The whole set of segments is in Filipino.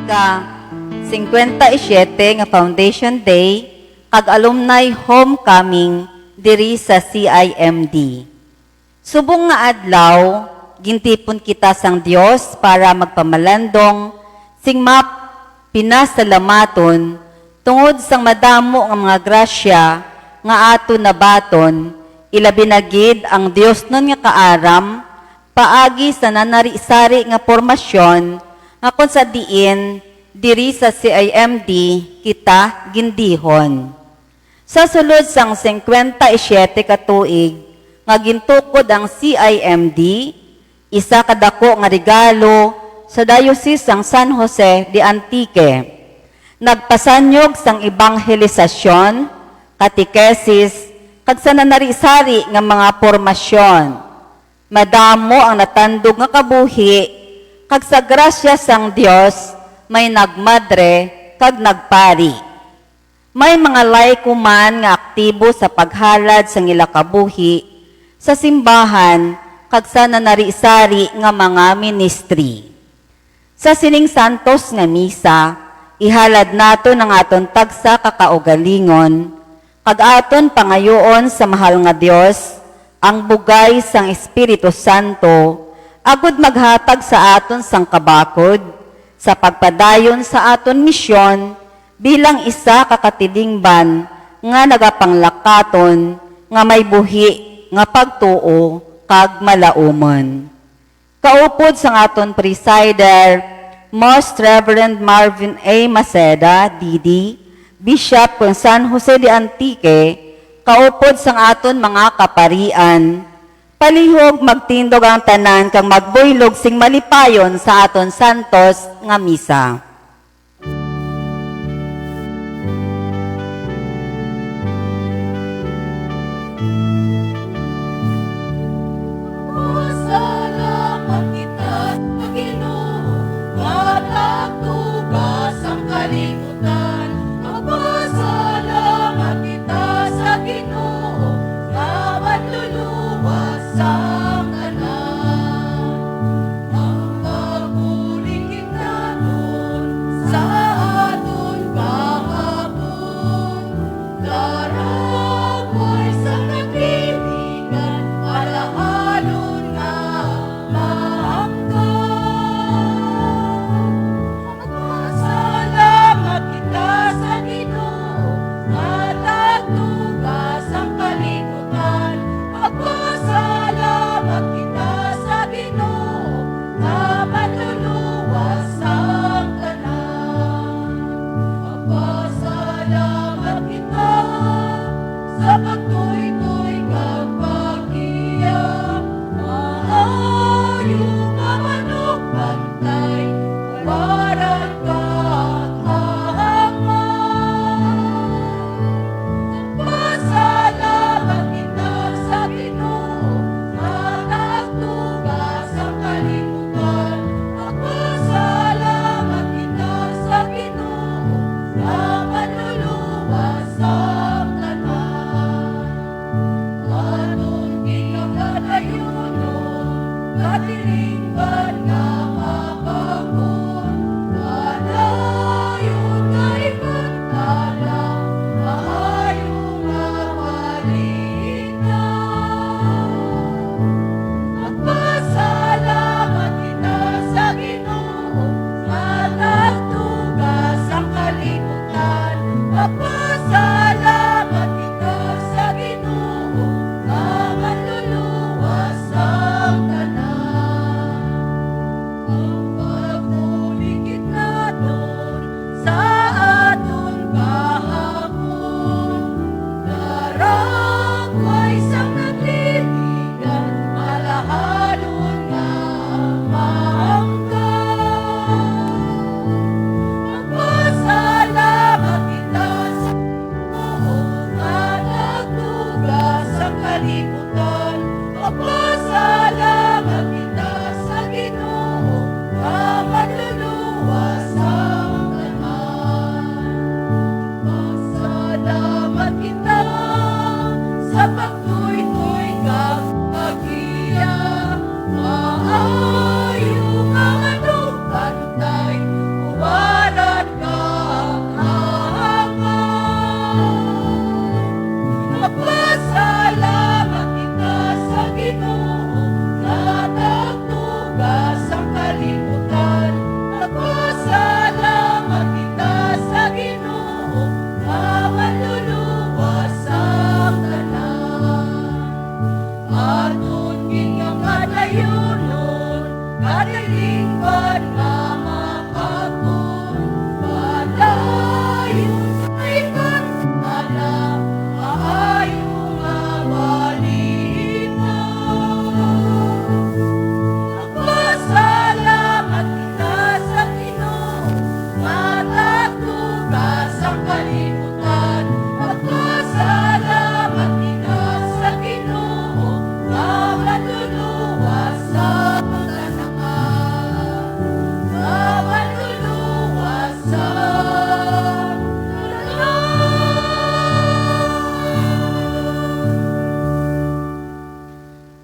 ika-57 nga Foundation Day kag Alumni Homecoming diri sa CIMD. Subong nga adlaw, gintipon kita sang Dios para magpamalandong sing pinasalamaton tungod sang madamo nga mga grasya nga ato nabaton, ilabi na gid ang Dios nun nga kaaram paagi sa nanari-sari nga formasyon nga kung sa diin diri sa CIMD kita gindihon. Sa sulod sang 57 ka tuig nga gintukod ang CIMD, isa kadako nga regalo sa Diocese sang San Jose de Antique. Nagpasanyog sang ebanghelisasyon, katekesis, kag sa nanari-sari nga mga formasyon. Madamo ang natandog nga kabuhi, kag sa grasya sang Dios may nagmadre kag nagpari. May mga laiko man nga aktibo sa paghalad sang ila kabuhi sa simbahan kag sa nanari-sari nga mga ministry. Sa sining santos nga misa, ihalad nato ng aton tagsa kakaugalingon, kag aton pangayoon sa mahal nga Dios, ang bugay sang Espiritu Santo, agud maghatag sa aton sang kabakod, sa pagpadayon sa aton misyon, bilang isa kakatidingban nga nagapanglakaton, nga may buhi, nga pagtuo, kag malaumon. Kaupod sa aton presider, Most Reverend Marvin A. Maceda, D.D., Bishop ng San Jose de Antique, kaupod sa aton mga kaparian, palihog magtindog ang tanan kang magbuylog sing malipayon sa aton santos nga misa. Ang mabuling kita doon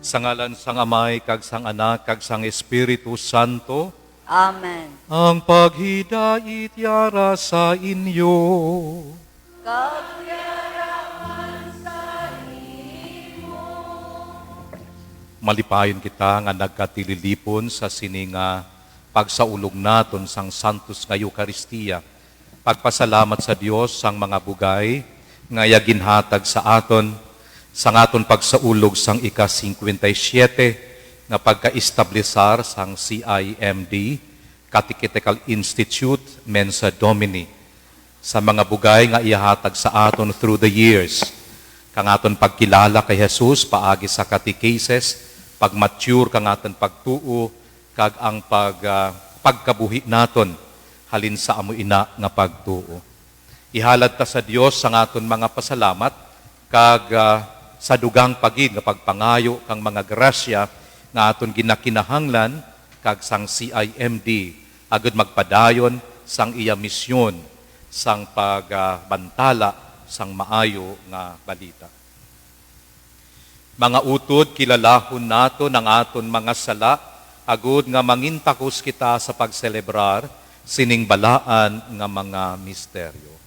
Sa ngalan sang Amay, kag sang Anak, kag sang Espiritu Santo, Amen. ang paghidait yara sa inyo. Malipayon kita nga nagkatililipon sa sininga pagsaulog naton sang Santos nga Eucharistia. Pagpasalamat sa Dios sang mga bugay nga yaginhatag sa aton sang aton pagsaulog sang ika-57 nga pagka-establisar sang CIMD, Catechetical Institute, Mensa Domini, sa mga bugay nga ihatag sa aton through the years. Kang aton pagkilala kay Jesus, paagi sa catechesis, pag-mature kang aton pagtuo, kag ang pagkabuhi naton, halin sa amo ina nga pagtuo. Ihalad ta sa Dios sang aton mga pasalamat, kag sa dugang pagid nga pagpangayo kang mga grasya nga aton ginakinahanglan kag sang CIMD agud magpadayon sang iya misyon sang pagbantala sang maayo nga balita. Mga utod, kilalahon nato ng aton mga sala agud nga mangintakos kita sa pagselebrar sining balaan nga mga misteryo.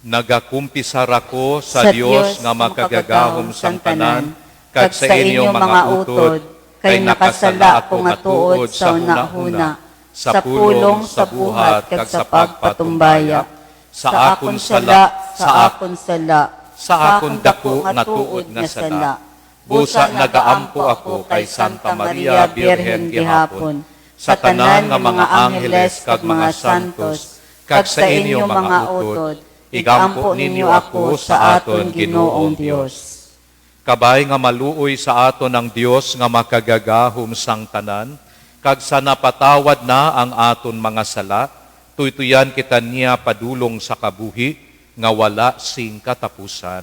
Nagakumpisar ako sa Dios nga makagagahom sang tanan, kag sa inyo mga utod, kay nakasala ako nga tuod sa hunahuna, sa pulong, sa buhat, kag sa pagpatumbaya, sa akon sala, sa akon sala, sa akon dako nga tuod nga sala. Busa nagaampo ako kay Santa Maria Birhen gihapon, sa tanan nga mga angheles kag mga santos, kag sa inyo mga utod, igampo ninyo ako sa aton Ginoong Dios. Kabay nga maluoy sa aton ang Dios nga makagagahom sang tanan, kag sa napatawad na ang aton mga sala, tuytuyan kita niya padulong sa kabuhi, nga wala sing katapusan.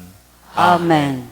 Amen.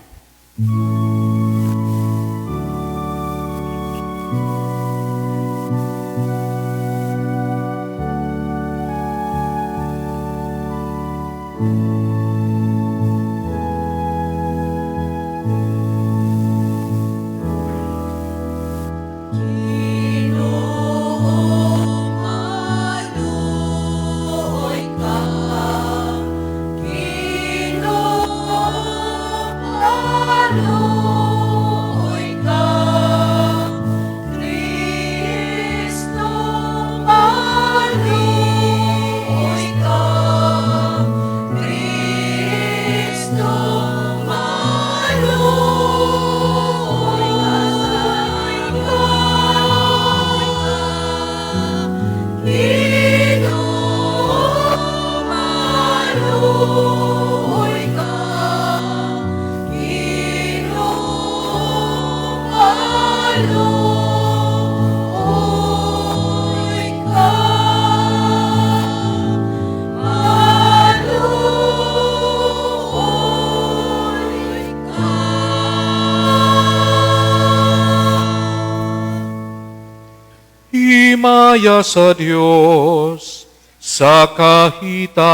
Himaya sa Diyos sa kahitahasan.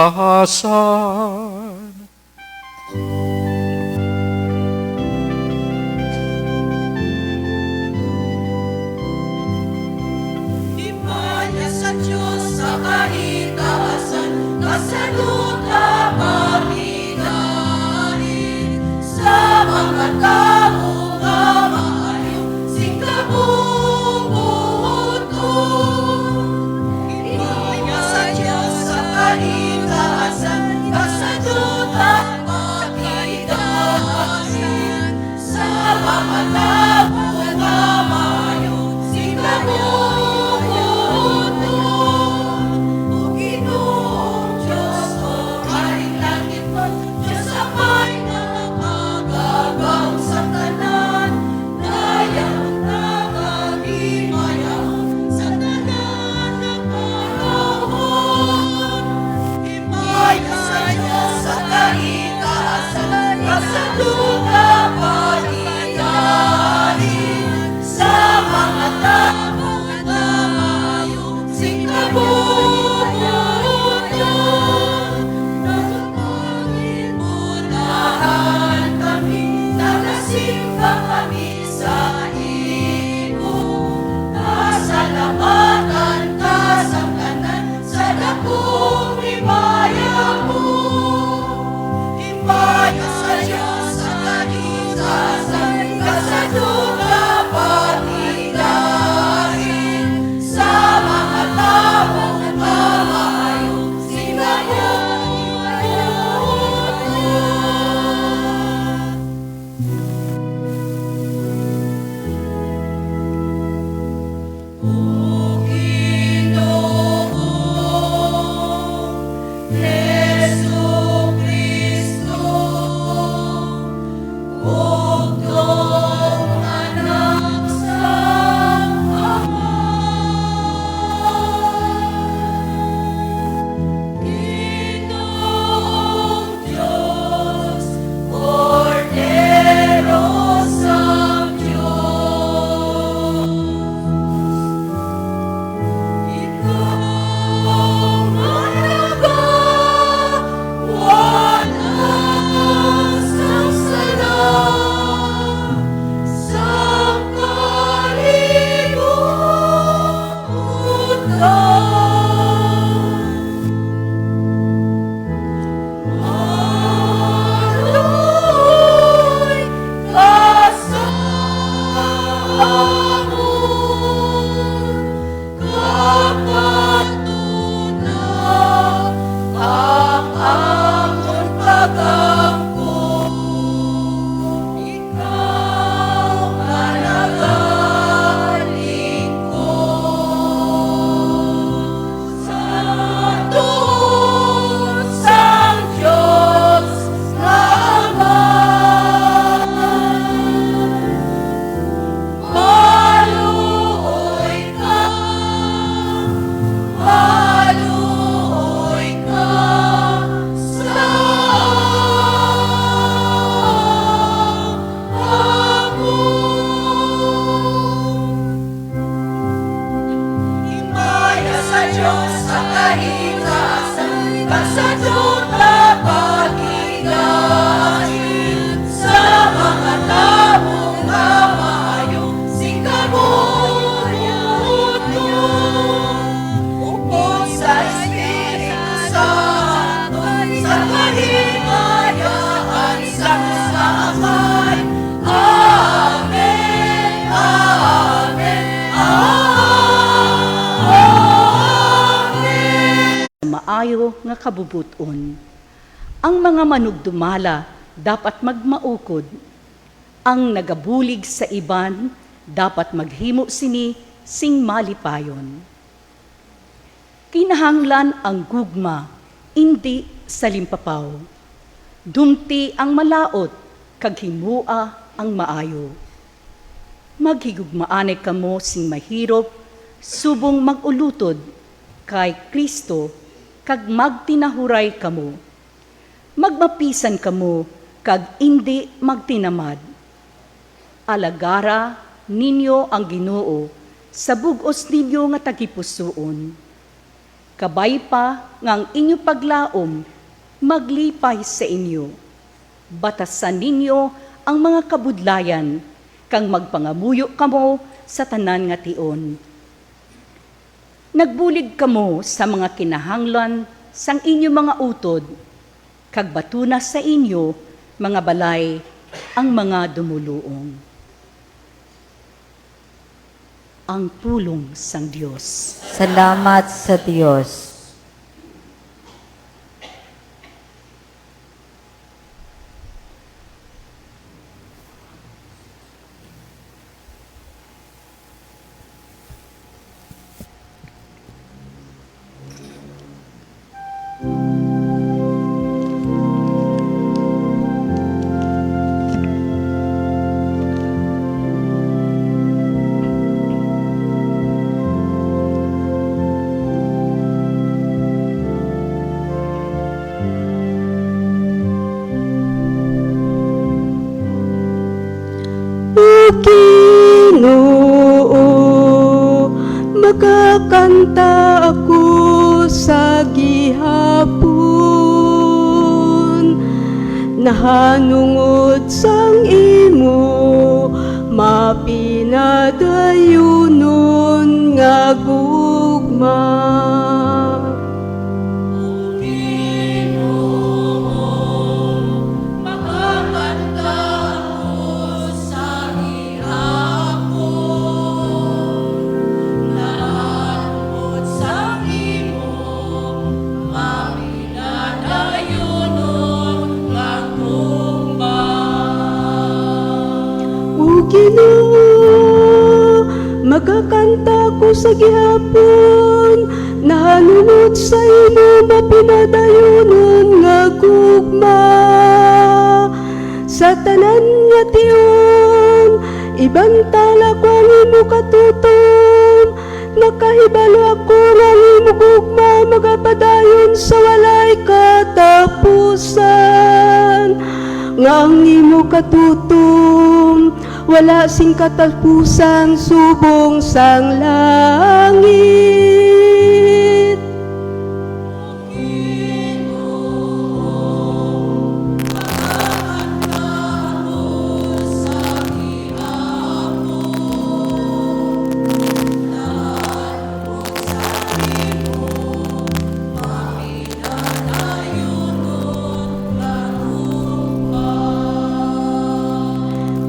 Himaya sa Diyos sa kahitahasan, kasaluta paginahin sa mga tao nga maayo, sing Himaya sa Diyos sa kahitahasan, kasaluta simba kami sa imo. Pasalamatan ka sa kanan, sa dakong himaya mo. Himaya sa Diyos sa kanitasan, kasadula patigahin. Sa mga taong maayo, sinayang maayo nga kabubuton. Ang mga manugdumala dapat magmaukod. Ang nagabulig sa iban dapat maghimo sini sing malipayon. Kinahanglan ang gugma, indi sa limpapaw. Dumti ang malaot, kag himua ang maayo. Maghigugmaanay kamo sing mahirop, subong magulutod, kay Kristo, kag magtinahuray kamo. Magmapisan kamo, kag indi magtinamad. Alagara ninyo ang Ginoo, sa bugos ninyo nga tagipusoon. Kabay pa ngang inyo paglaom, maglipay sa inyo. Batasan ninyo ang mga kabudlayan, kang magpangamuyo kamo sa tanan nga tion. Nagbulig kamo sa mga kinahanglan sang inyo mga utod, kag batuna sa inyo mga balay ang mga dumuluong. Ang pulong sang Dios. Salamat sa Diyos. Ginoo, makakanta ako sa gihapon, nahanungod sang imo imo mapinadayunon nga gugma. Makakanta ako sa ihapon, naabot sa imo, mapinadayunon nga gugma. O Ginoo, magakanta ko sa gihapon, nahanungod sa imo mapinadayunon nga gugma. Sa tanan nga tiyon, ibantala ko ang imo katutom, nakahibalo ako nga ang imo gugma magapadayon sa walay katapusan. Nga ang imo katutom, wala sing katapusang subong sang langit.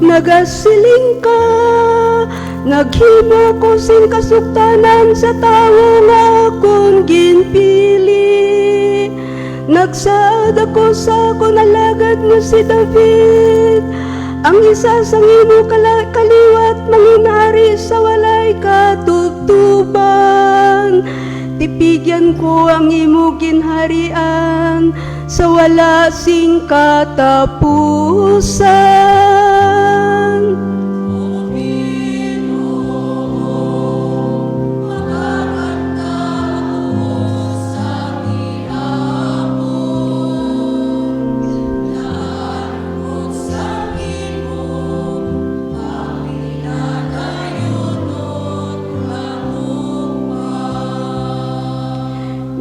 Nagasiling ka, naghimo ko sing kasuktanan sa tawo nga akong ginpili. Nagsaad ako sa akong alagad nga si David, ang isa sa imo kaliwat manginari sa walay katubtuban. Tipigyan ko ang imo ginharian sa wala sing katapusan.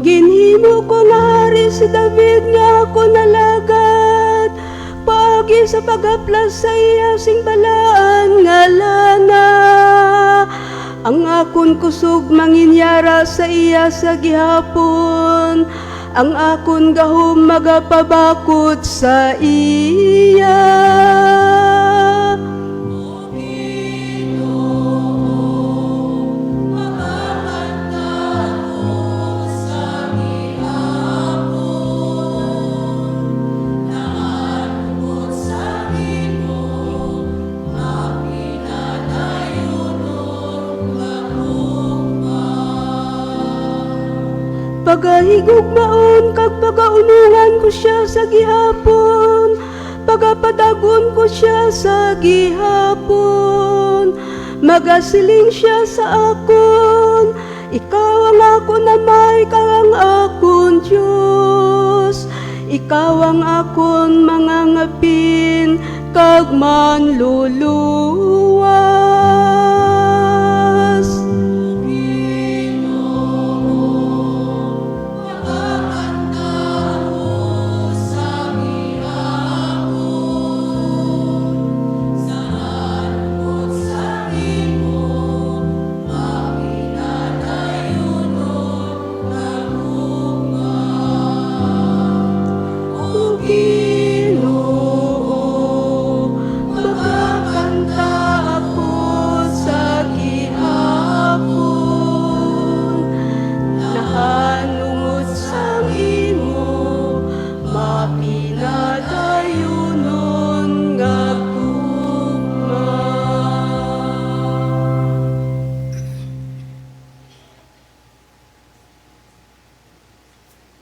Ginhimo ko na hari si David nga ako nalagad, paagi sa pagaplas sa iya sing balaan nga lana. Ang akon kusog manginyara sa iya sa gihapon, ang akon gahom magapabakod sa iya. Pagahigugmaon kag pagaunungan ko siya sa gihapon, pagapadagon ko siya sa gihapon. Magasiling siya sa akon, ikaw ang akon amay kang ang akon Diyos. Ikaw ang akon mga ngapin kag manluluwas.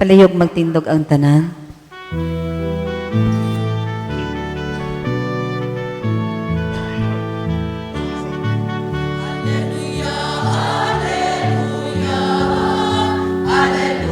Palihog magtindog ang tanan. Alleluia, alleluia, alleluia.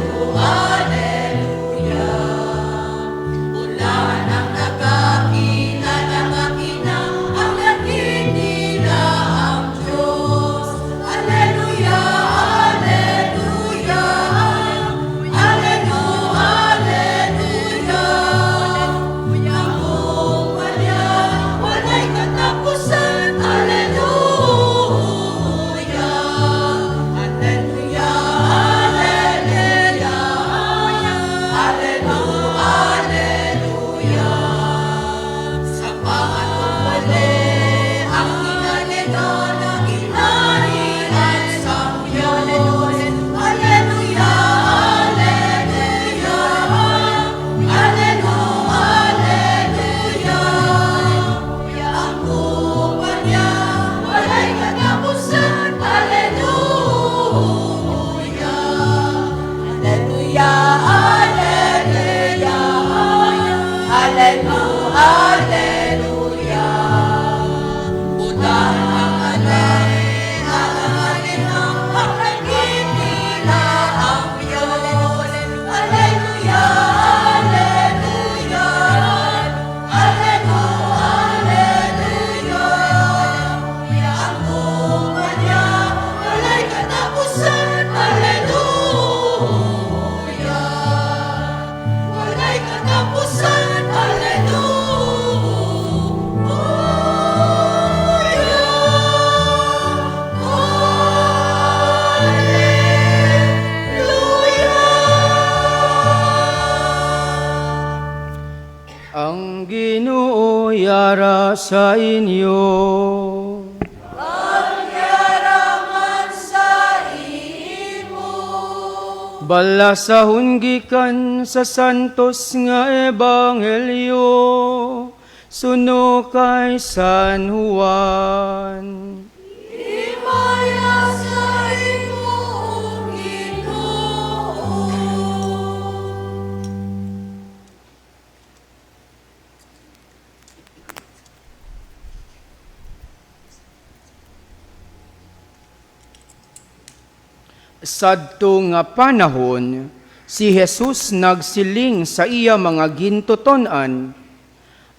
sa inyo. Pagyaraman sa imo. Bala sa hungikan sa santos nga ebanghelyo, suno kay San Juan. Himaya sa imo, Ginoo. Sadto nga panahon, si Jesus nagsiling sa iya mga gintuton-an,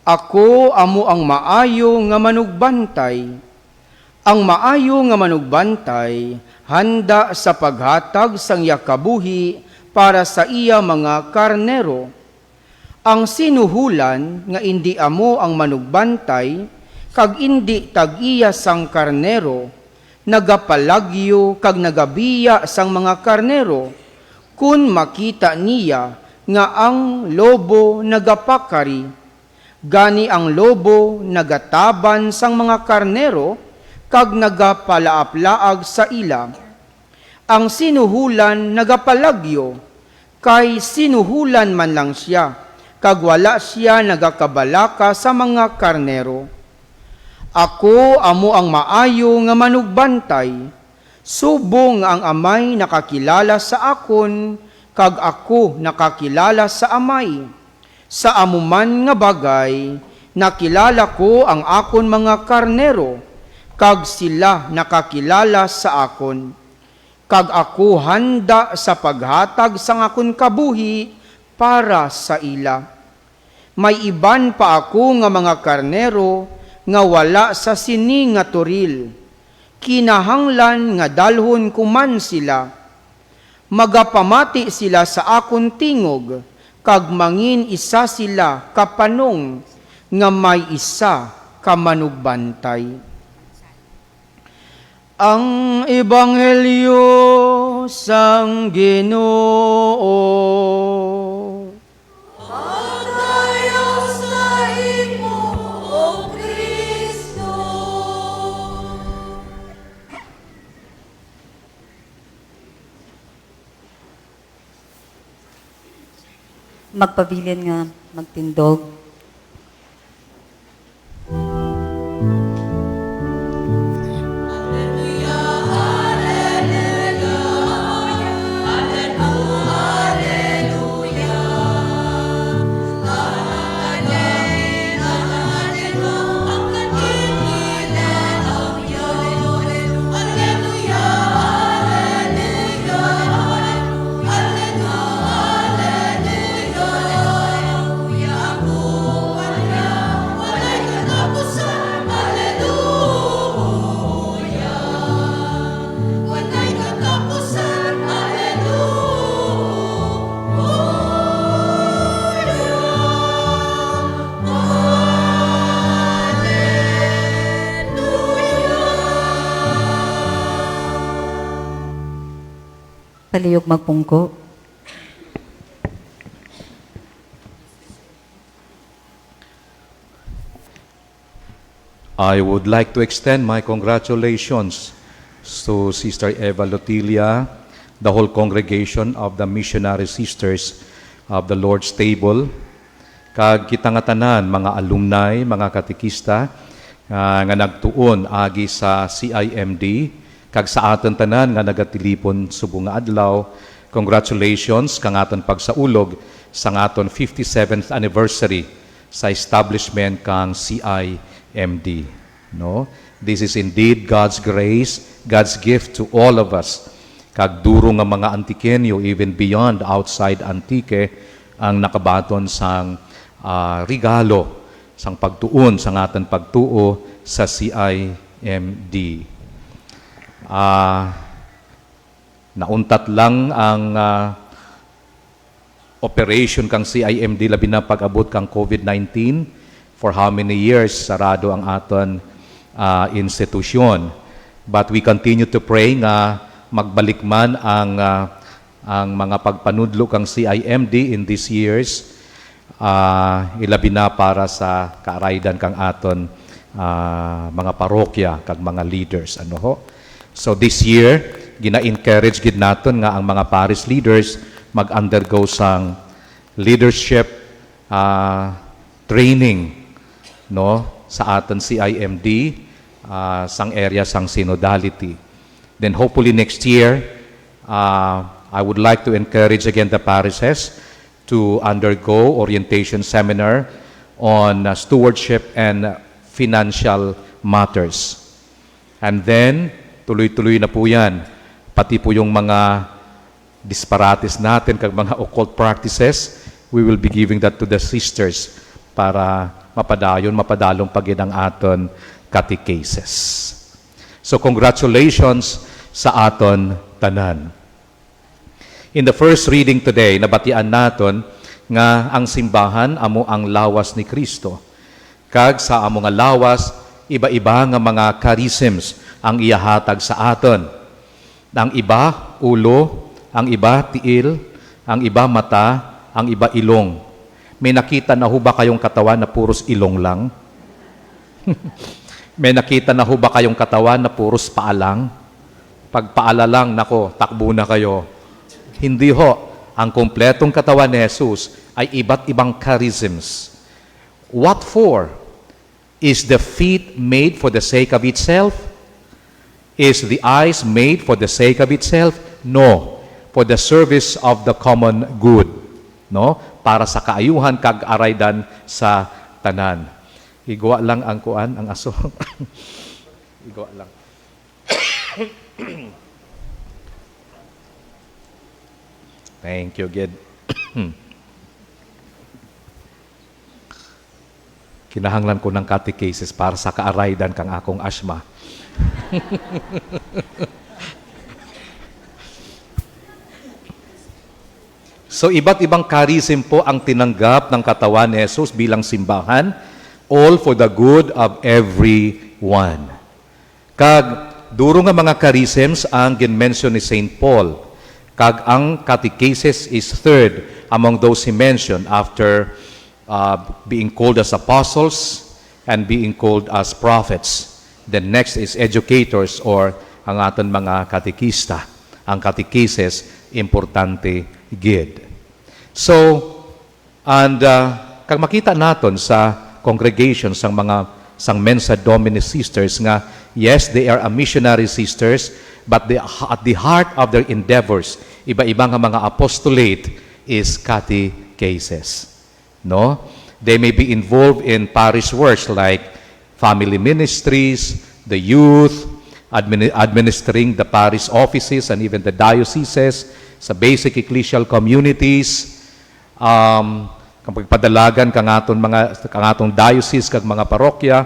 "Ako amo ang maayo nga manugbantay." Ang maayo nga manugbantay, handa sa paghatag sang iya kabuhi para sa iya mga karnero. Ang sinuhulan nga indi amo ang manugbantay, kag indi tag-iya sang karnero, nagapalagyo kag nagabiya sang mga karnero, kun makita niya nga ang lobo nagapakari. Gani ang lobo nagataban sang mga karnero, kag nagapalaap-laag sa ila. Ang sinuhulan nagapalagyo, kay sinuhulan man lang siya, kag wala siya nagakabalaka sa mga karnero. Ako amo ang maayo nga manugbantay, subong ang amay nakakilala sa akon, kag ako nakakilala sa amay. Sa amuman nga bagay, nakilala ko ang akon mga karnero, kag sila nakakilala sa akon. Kag ako handa sa paghatag sang akon kabuhi para sa ila. May iban pa ako nga mga karnero, nga wala sa sini nga turil. Kinahanglan nga dalhon kuman sila. Magapamati sila sa akon tingog, kag mangin isa sila kapanong, nga may isa kamanugbantay. Ang Ebanghelyo sang Ginoo. Pagdayo sa imo, O Kristo. Magpabilin nga magtindog. Palihog magpungko. I would like to extend my congratulations to Sister Eva Lotilia, the whole congregation of the Missionary Sisters of the Lord's Table, kag kita nga tanan, mga alumni, mga katekista, nga nagtuon agi sa CIMD, kag sa aton tanan nga nagatilipon subong nga adlaw. Congratulations kang aton pagsaulog sa aton 57th anniversary sa establishment kang CIMD. No? This is indeed God's grace, God's gift to all of us. Kag duro nga mga Antikenyo, even beyond outside Antique, ang nakabaton sang regalo, sang pagtuon, sang aton pagtuo sa CIMD. Nauntat lang ang operation kang CIMD, labi na pag-abot kang COVID-19. For how many years sarado ang aton institusyon. But we continue to pray nga magbalik man ang mga pagpanudlo kang CIMD in these years, ilabi na para sa kaaraydan kang aton mga parokya kag mga leaders ano ho. So this year gina-encourage gid naton nga ang mga parish leaders mag-undergo sang leadership training no sa aton CIMD sang area sang synodality. Then hopefully next year I would like to encourage again the parishes to undergo orientation seminar on stewardship and financial matters. And then, tuloy-tuloy na po yan. Pati po yung mga disparates natin, kag mga occult practices, we will be giving that to the sisters para mapadalong pagin ang aton catechesis. So congratulations sa aton tanan. In the first reading today, nabatian naton nga ang simbahan amo ang lawas ni Kristo. Kag sa amo nga lawas, iba-iba nga mga charisms ang iyahatag sa aton. Ang iba, ulo, ang iba, tiil, ang iba, mata, ang iba, ilong. May nakita na ho ba kayong katawan na puros ilong lang? May nakita na ho ba kayong katawan na puros paa lang? Pag paala lang, nako, takbo na kayo. Hindi ho. Ang kompletong katawan ni Jesus ay iba't ibang charisms. What for? Is the feet made for the sake of itself? Is the eyes made for the sake of itself? No. For the service of the common good. No? Para sa kaayuhan kag araydan sa tanan. Igwa lang ang kuan, ang aso. Igwa lang. Thank you, Gid. Kinahanglan ko ng catechesis para sa kaaraydan kang akong asma. So, iba't ibang charism po ang tinanggap ng katawan ni Jesus bilang simbahan, all for the good of everyone. Kag, duro nga mga charisms ang ginmention ni St. Paul. Kag ang catechesis is third among those he mentioned after being called as apostles and being called as prophets. Then next is educators or ang aton mga katekista. Ang catechesis, importante gid. So, and kag makita naton sa congregation sang sang Mensa Domini sisters nga, yes, they are a missionary sisters, but at the heart of their endeavors, iba-ibang mga apostolate is catechesis. No? They may be involved in parish works like family ministries, the youth, administering the parish offices and even the dioceses, sa basic ecclesial communities, kapagpadalagan kangatong diocese kag mga parokya,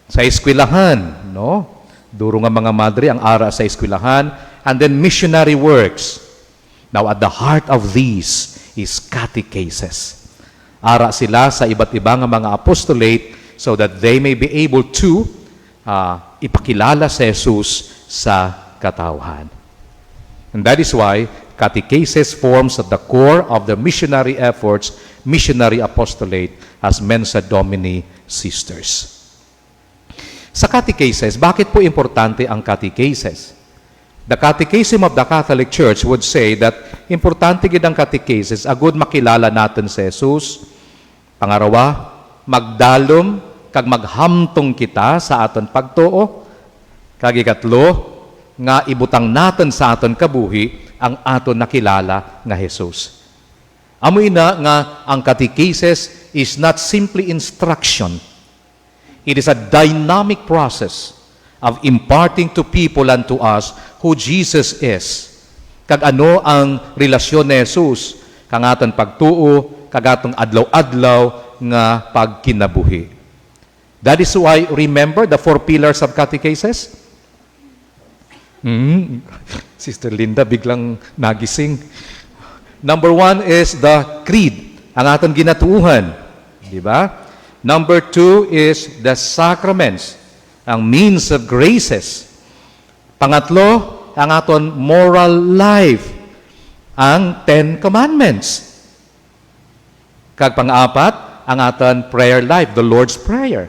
sa eskwelahan, no? Duro nga mga madre ang ara sa eskwelahan, and then missionary works. Now, at the heart of these is catechesis. Ara sila sa iba't ibang mga apostolate so that they may be able to ipakilala si Jesus sa katawhan. And that is why catechesis forms at the core of the missionary efforts, missionary apostolate as Mensa Domini sisters. Sa catechesis, bakit po importante ang catechesis? The Catechism of the Catholic Church would say that importante gid ang catechesis, agud makilala natin si Jesus. Pangarawa, magdalom kag maghamtong kita sa aton pagtuo. Kag ikatlo, nga ibutang natin sa aton kabuhi ang aton nakilala nga Jesus. Amoy na nga ang catechesis is not simply instruction. It is a dynamic process of imparting to people and to us who Jesus is. Kag ano ang relasyon ni Jesus, kang aton pagtuo, kag atong adlaw-adlaw nga pagkinabuhi. That is why, remember the 4 pillars of catechesis? Sister Linda biglang nagising. Number 1 is the creed, ang aton ginatuuhan. Di ba? Number 2 is the sacraments, ang means of graces. Pangatlo, ang aton moral life, ang 10 commandments. Kag pang-apat, ang aton prayer life, the Lord's Prayer.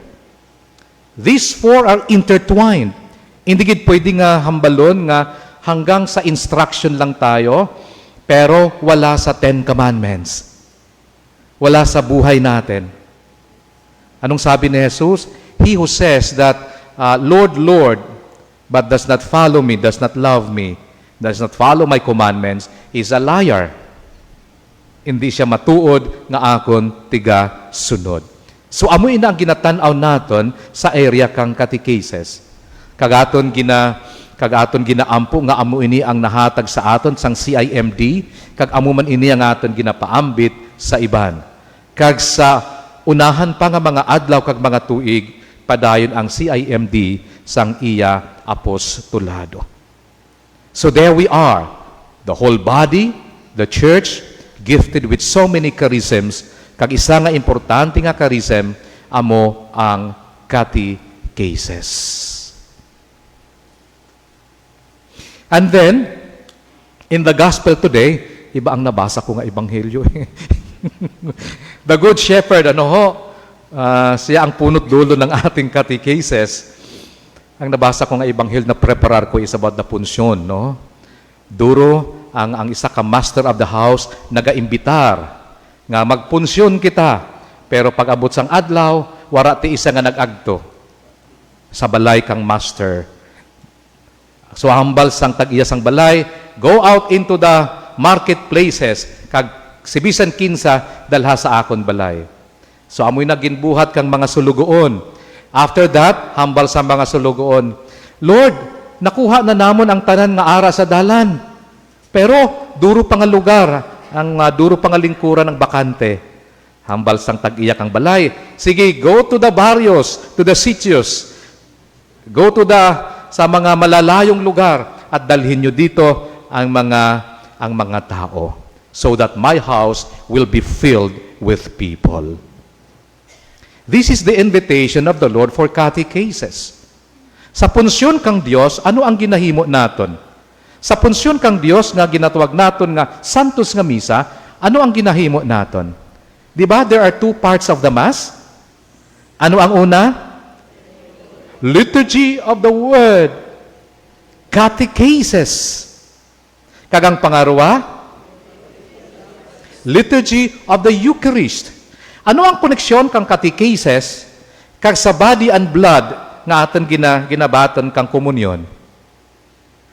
These four are intertwined. Hindi gid pwede nga hambalon nga hanggang sa instruction lang tayo, pero wala sa Ten Commandments. Wala sa buhay natin. Anong sabi ni Jesus? He who says that, Lord, Lord, but does not follow me, does not love me, does not follow my commandments, is a liar. Hindi siya matuod nga akon tiga sunod. So amoy na ang ginatanaw naton sa area kang catechesis. Kagaton ginaampo nga amo ini ang nahatag sa aton sang CIMD, kag amo man ini ang aton ginapaambit sa iban. Kag sa unahan pa nga mga adlaw kag mga tuig, padayon ang CIMD sang iya apostolado. So there we are, the whole body, the church, gifted with so many charisms, kag isa nga importante nga charism, amo ang catechesis. And then, in the gospel today, iba ang nabasa ko nga ebanghelyo. The Good Shepherd, siya ang punot dulo ng ating catechesis. Ang nabasa ko nga ebanghelyo na preparar ko is about the punsyon, no? Duro ang isa ka master of the house nagaimbitar nga magpunsyon kita, pero pag abot sang adlaw, wara ti isa nga nagagto sa balay kang master. So hambal sang tag-iya sang balay, go out into the marketplaces, kag sibisan kinsa dalha sa akon balay. So amoy naginbuhat kang mga sulugoon. After that, hambal sa mga sulugoon, Lord, nakuha na namon ang tanan nga ara sa dalan. Pero duro pa nga lugar, ang duro pa nga lingkuran ng bakante. Hambal sang tag-iya kang balay. Sige, go to the barrios, to the sitios. Go to sa mga malalayong lugar at dalhin nyo dito ang mga tao, so that my house will be filled with people. This is the invitation of the Lord for catechesis. Sa punsyon kang Dios, ano ang ginahimo naton? Sa punsyon kang Dios nga ginatawag naton nga Santos nga Misa, ano ang ginahimo naton? Di ba there are two parts of the Mass? Ano ang una? Liturgy of the Word. Catechesis. Kagang pangarwa? Liturgy of the Eucharist. Ano ang koneksyon kang catechesis kag sa body and blood nga aton ginabaton kang komunyon?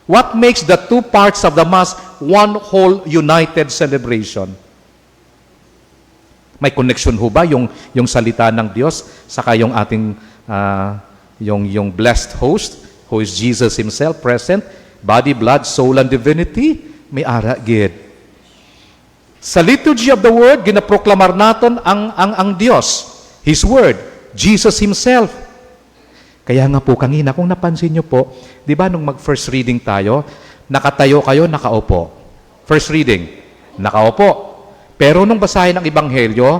What makes the two parts of the Mass one whole united celebration? May koneksyon ho ba yung salita ng Diyos saka yung ating yung blessed host, who is Jesus Himself present, body, blood, soul, and divinity, may ara gid. Sa liturgy of the Word, ginaproklamar naton ang Diyos, His Word, Jesus Himself. Kaya nga po, kanina, kung napansin nyo po, di ba nung mag-first reading tayo, nakatayo kayo, nakaupo. First reading, nakaupo. Pero nung basahin ang Ebanghelyo,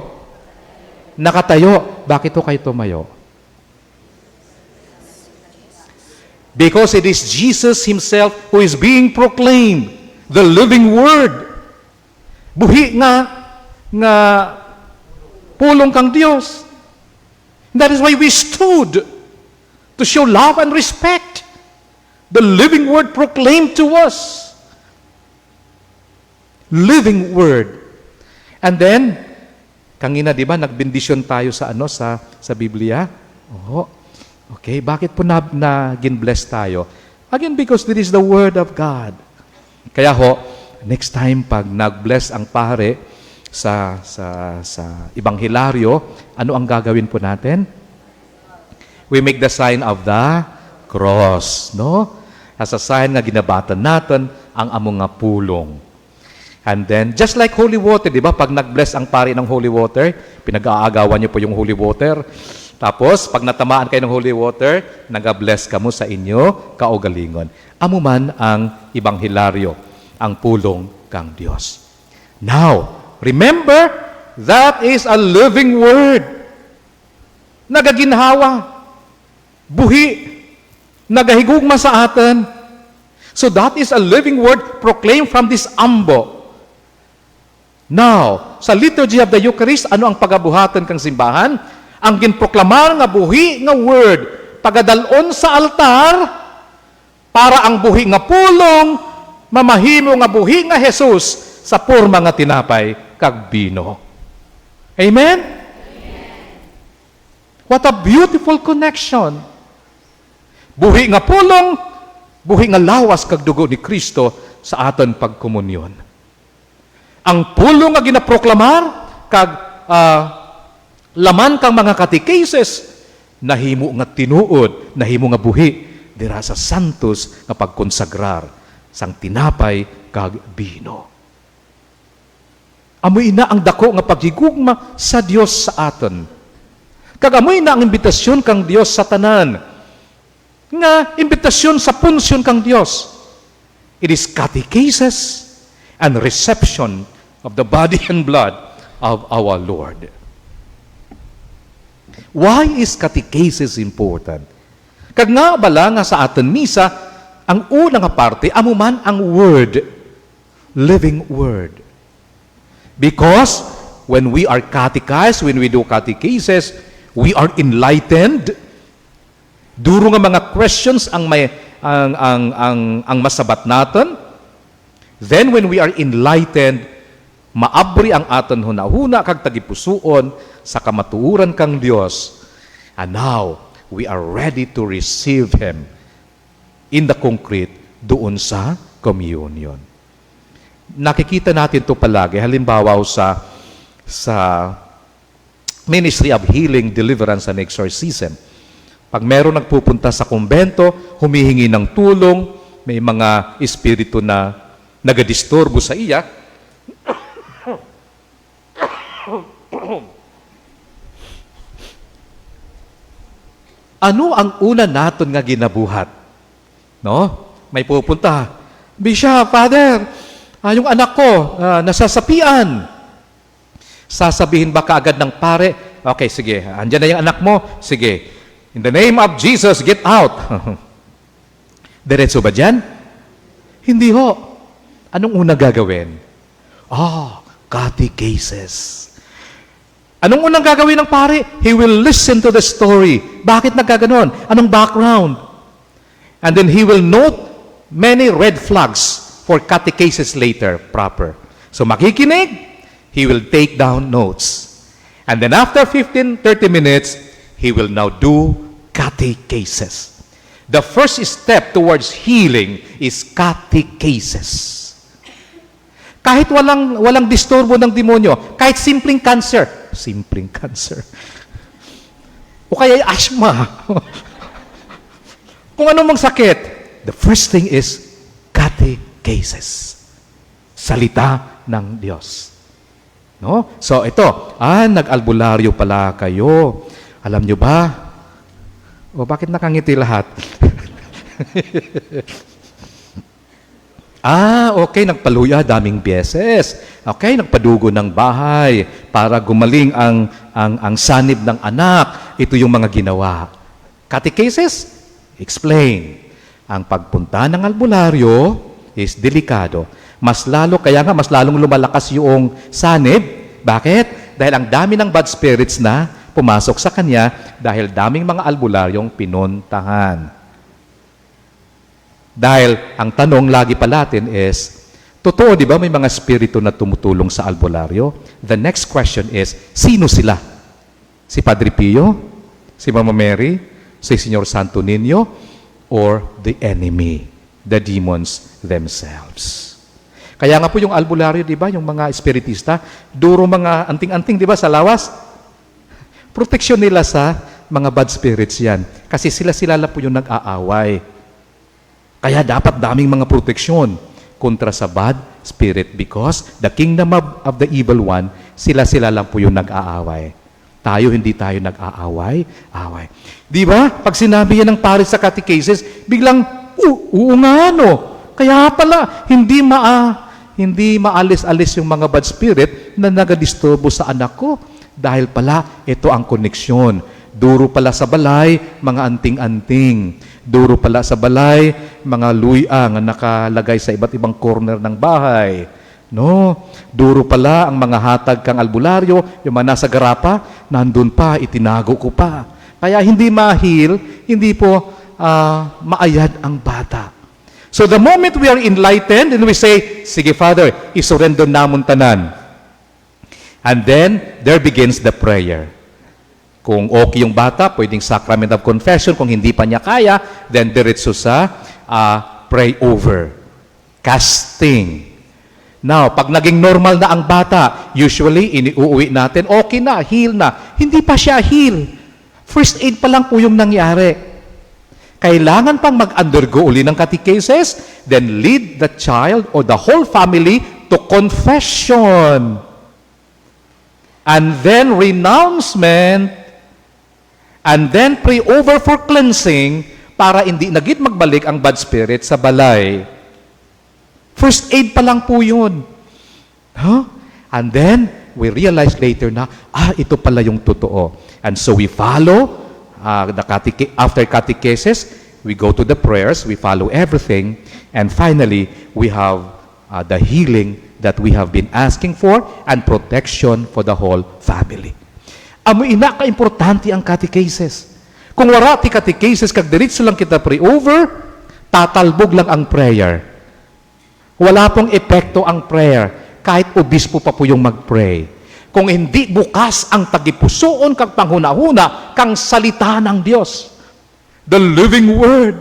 nakatayo. Bakit ho kayo tumayo? Because it is Jesus Himself who is being proclaimed, the living Word. Buhi nga pulong kang Diyos. That is why we stood to show love and respect. The living Word proclaimed to us. Living Word. And then, kanina, di ba, nagbendisyon tayo sa Biblia? Oo. Okay, bakit po gin-bless tayo? Again, because this is the Word of God. Kaya ho, next time pag nag-bless ang pare sa ebanghelaryo, ano ang gagawin po natin? We make the sign of the cross, no? As a sign nga ginabatan natin ang among nga pulong. And then, just like holy water, di ba? Pag nag-bless ang pare ng holy water, pinag-aagawan niyo po yung holy water. Tapos, pag natamaan kayo ng holy water, nag-bless ka mo sa inyo, kaugalingon. Amo man ang ebanghelaryo, ang pulong kang Diyos. Now, remember, that is a living Word. Nagaginhawa, buhi, nagahigugma sa atin. So that is a living Word proclaimed from this ambo. Now, sa liturgy of the Eucharist, ano ang pagabuhatan kang simbahan? Ang ginproklamar nga buhi nga Word pagadalon sa altar, para ang buhi nga pulong, mamahimo nga buhi nga Jesus sa porma nga tinapay kag bino. Amen? What a beautiful connection. Buhi nga pulong, buhi nga lawas kag dugo ni Kristo sa aton pagkomunyon. Ang pulong nga ginaproklamar kag laman kang mga catechesis, nahimo nga tinuod, nahimo nga buhi dira sa santos nga pagkonsagrar sang tinapay kag bino. Amoy na ang dako nga paghigugma sa Dios sa aton. Kag amoy na ang imbitasyon kang Dios sa tanan. Nga imbitasyon sa punsyon kang Dios. It is catechesis and reception of the body and blood of our Lord. Why is catechesis important? Kag nga bala nga sa aton misa, ang unang nga parte, amuman ang word, living word. Because when we are catechized, when we do catechesis, we are enlightened. Duro nga mga questions ang masabat naton. Then when we are enlightened, maabri ang aton hunahuna kag tagipusuon sa kamatuuran kang Dios. And now we are ready to receive Him in the concrete doon sa communion. Nakikita natin to palagi, halimbawa sa Ministry of Healing, Deliverance, and Exorcism. Pag meron nagpupunta sa kumbento, humihingi ng tulong, may mga espiritu na nagadisturbo sa iya, ano ang una naton nga ginabuhat? No? May pupunta, Bishop, Father, yung anak ko, nasasapian. Sasabihin ba kaagad ng pare, okay, sige, andyan na yung anak mo, sige, in the name of Jesus, get out. Diretso ba dyan? Hindi ho. Anong una gagawin? Catechesis. Anong unang gagawin ng pare? He will listen to the story. Bakit nagkaganon? Anong background? And then he will note many red flags for catechesis later, proper. So makikinig, he will take down notes. And then after 15-30 minutes, he will now do catechesis. The first step towards healing is catechesis. Kahit walang disturbo ng demonyo, kahit simpleng cancer, o kaya asthma, kung ano mang sakit, the first thing is catechesis. Salita ng Diyos. No? So ito, nag-albularyo pala kayo. Alam nyo ba? Bakit nakangiti lahat? Okay, nagpaluya daming beses. Okay, nagpadugo ng bahay para gumaling ang sanib ng anak. Ito yung mga ginawa. Catechesis? Explain. Ang pagpunta ng albularyo is delikado. Mas lalong lumalakas yung sanib. Bakit? Dahil ang dami ng bad spirits na pumasok sa kanya dahil daming mga albularyong pinuntahan. Dahil ang tanong lagi pa natin is, totoo di ba may mga spirito na tumutulong sa albularyo? The next question is, sino sila? Si Padre Pio? Si Mama Mary? Si Señor Santo Niño? Or the enemy? The demons themselves? Kaya nga po yung albularyo, di ba, yung mga espiritista, duro mga anting-anting, di ba, sa lawas? Proteksyon nila sa mga bad spirits yan. Kasi sila lang po yung nag-aaway. Kaya dapat daming mga proteksyon kontra sa bad spirit because the kingdom of the evil one, sila lang po yung nag-aaway. Tayo, hindi tayo nag-aaway. Di ba? Pag sinabi yan ng pare sa catechesis, biglang, oo nga, no. Kaya pala, hindi maalis-alis yung mga bad spirit na nagadisturbo sa anak ko. Dahil pala, ito ang koneksyon. Duro pala sa balay, mga anting-anting. Duro pala sa balay, mga luya nga nakalagay sa iba't ibang corner ng bahay. No? Duro pala ang mga hatag kang albularyo, yung mga nasa garapa, nandun pa, itinago ko pa. Kaya hindi ma-heal hindi po maayad ang bata. So the moment we are enlightened and we say, sige Father, isurrender namon tanan. And then, there begins the prayer. Kung okay yung bata, pwedeng sacrament of confession. Kung hindi pa niya kaya, then diretso sa pray over. Casting. Now, pag naging normal na ang bata, usually, iniuuwi natin, okay na, heal na. Hindi pa siya heal. First aid pa lang po yung nangyari. Kailangan pang mag-undergo uli ng catechesis, then lead the child or the whole family to confession. And then renouncement, and then pray over for cleansing para hindi nagit magbalik ang bad spirit sa balay. First aid pa lang po yun. Huh? And then, we realize later na, ito pala yung totoo. And so we follow, after catechesis, we go to the prayers, we follow everything, and finally, we have the healing that we have been asking for and protection for the whole family. Amo ina ka-importante ang catechesis. Kung wala ti catechesis, kag diretso lang kita pray over, tatalbog lang ang prayer. Wala pong epekto ang prayer, kahit obispo pa po yung mag-pray. Kung hindi bukas ang tagipusoon kag panghuna-huna kang salita ng Diyos. The living word.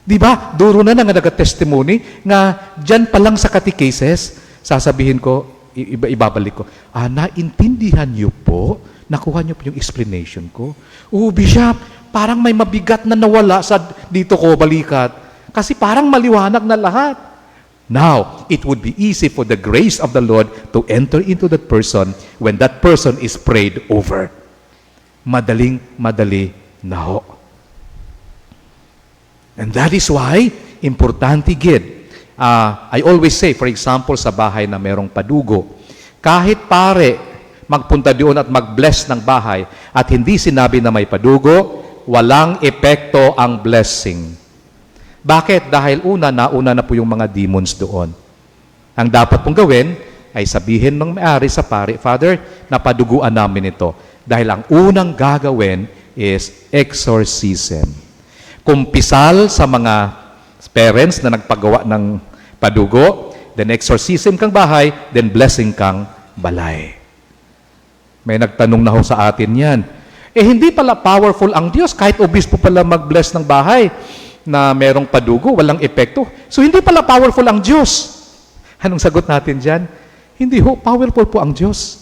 Di ba? Duro na nga nag-testimony nga dyan pa lang sa catechesis, sasabihin ko, ibabalik ko, naintindihan niyo po, nakuha niyo po yung explanation ko. Bishop, parang may mabigat na nawala sa dito ko balikat. Kasi parang maliwanag na lahat. Now, it would be easy for the grace of the Lord to enter into that person when that person is prayed over. Madali na ho. And that is why, importante gid. I always say, for example, sa bahay na merong padugo, kahit pare magpunta doon at mag-bless ng bahay at hindi sinabi na may padugo, walang epekto ang blessing. Bakit? Dahil nauna na po yung mga demons doon. Ang dapat pong gawin ay sabihin ng may-ari sa pare, Father, napaduguan namin ito. Dahil ang unang gagawin is exorcism. Kumpisal sa mga parents na nagpagawa ng padugo, then exorcism kang bahay, then blessing kang balay. May nagtanong na ho sa atin yan. Hindi pala powerful ang Diyos, kahit obispo pala mag-bless ng bahay na merong padugo, walang epekto. So hindi pala powerful ang Diyos. Anong sagot natin dyan? Hindi ho, powerful po ang Diyos.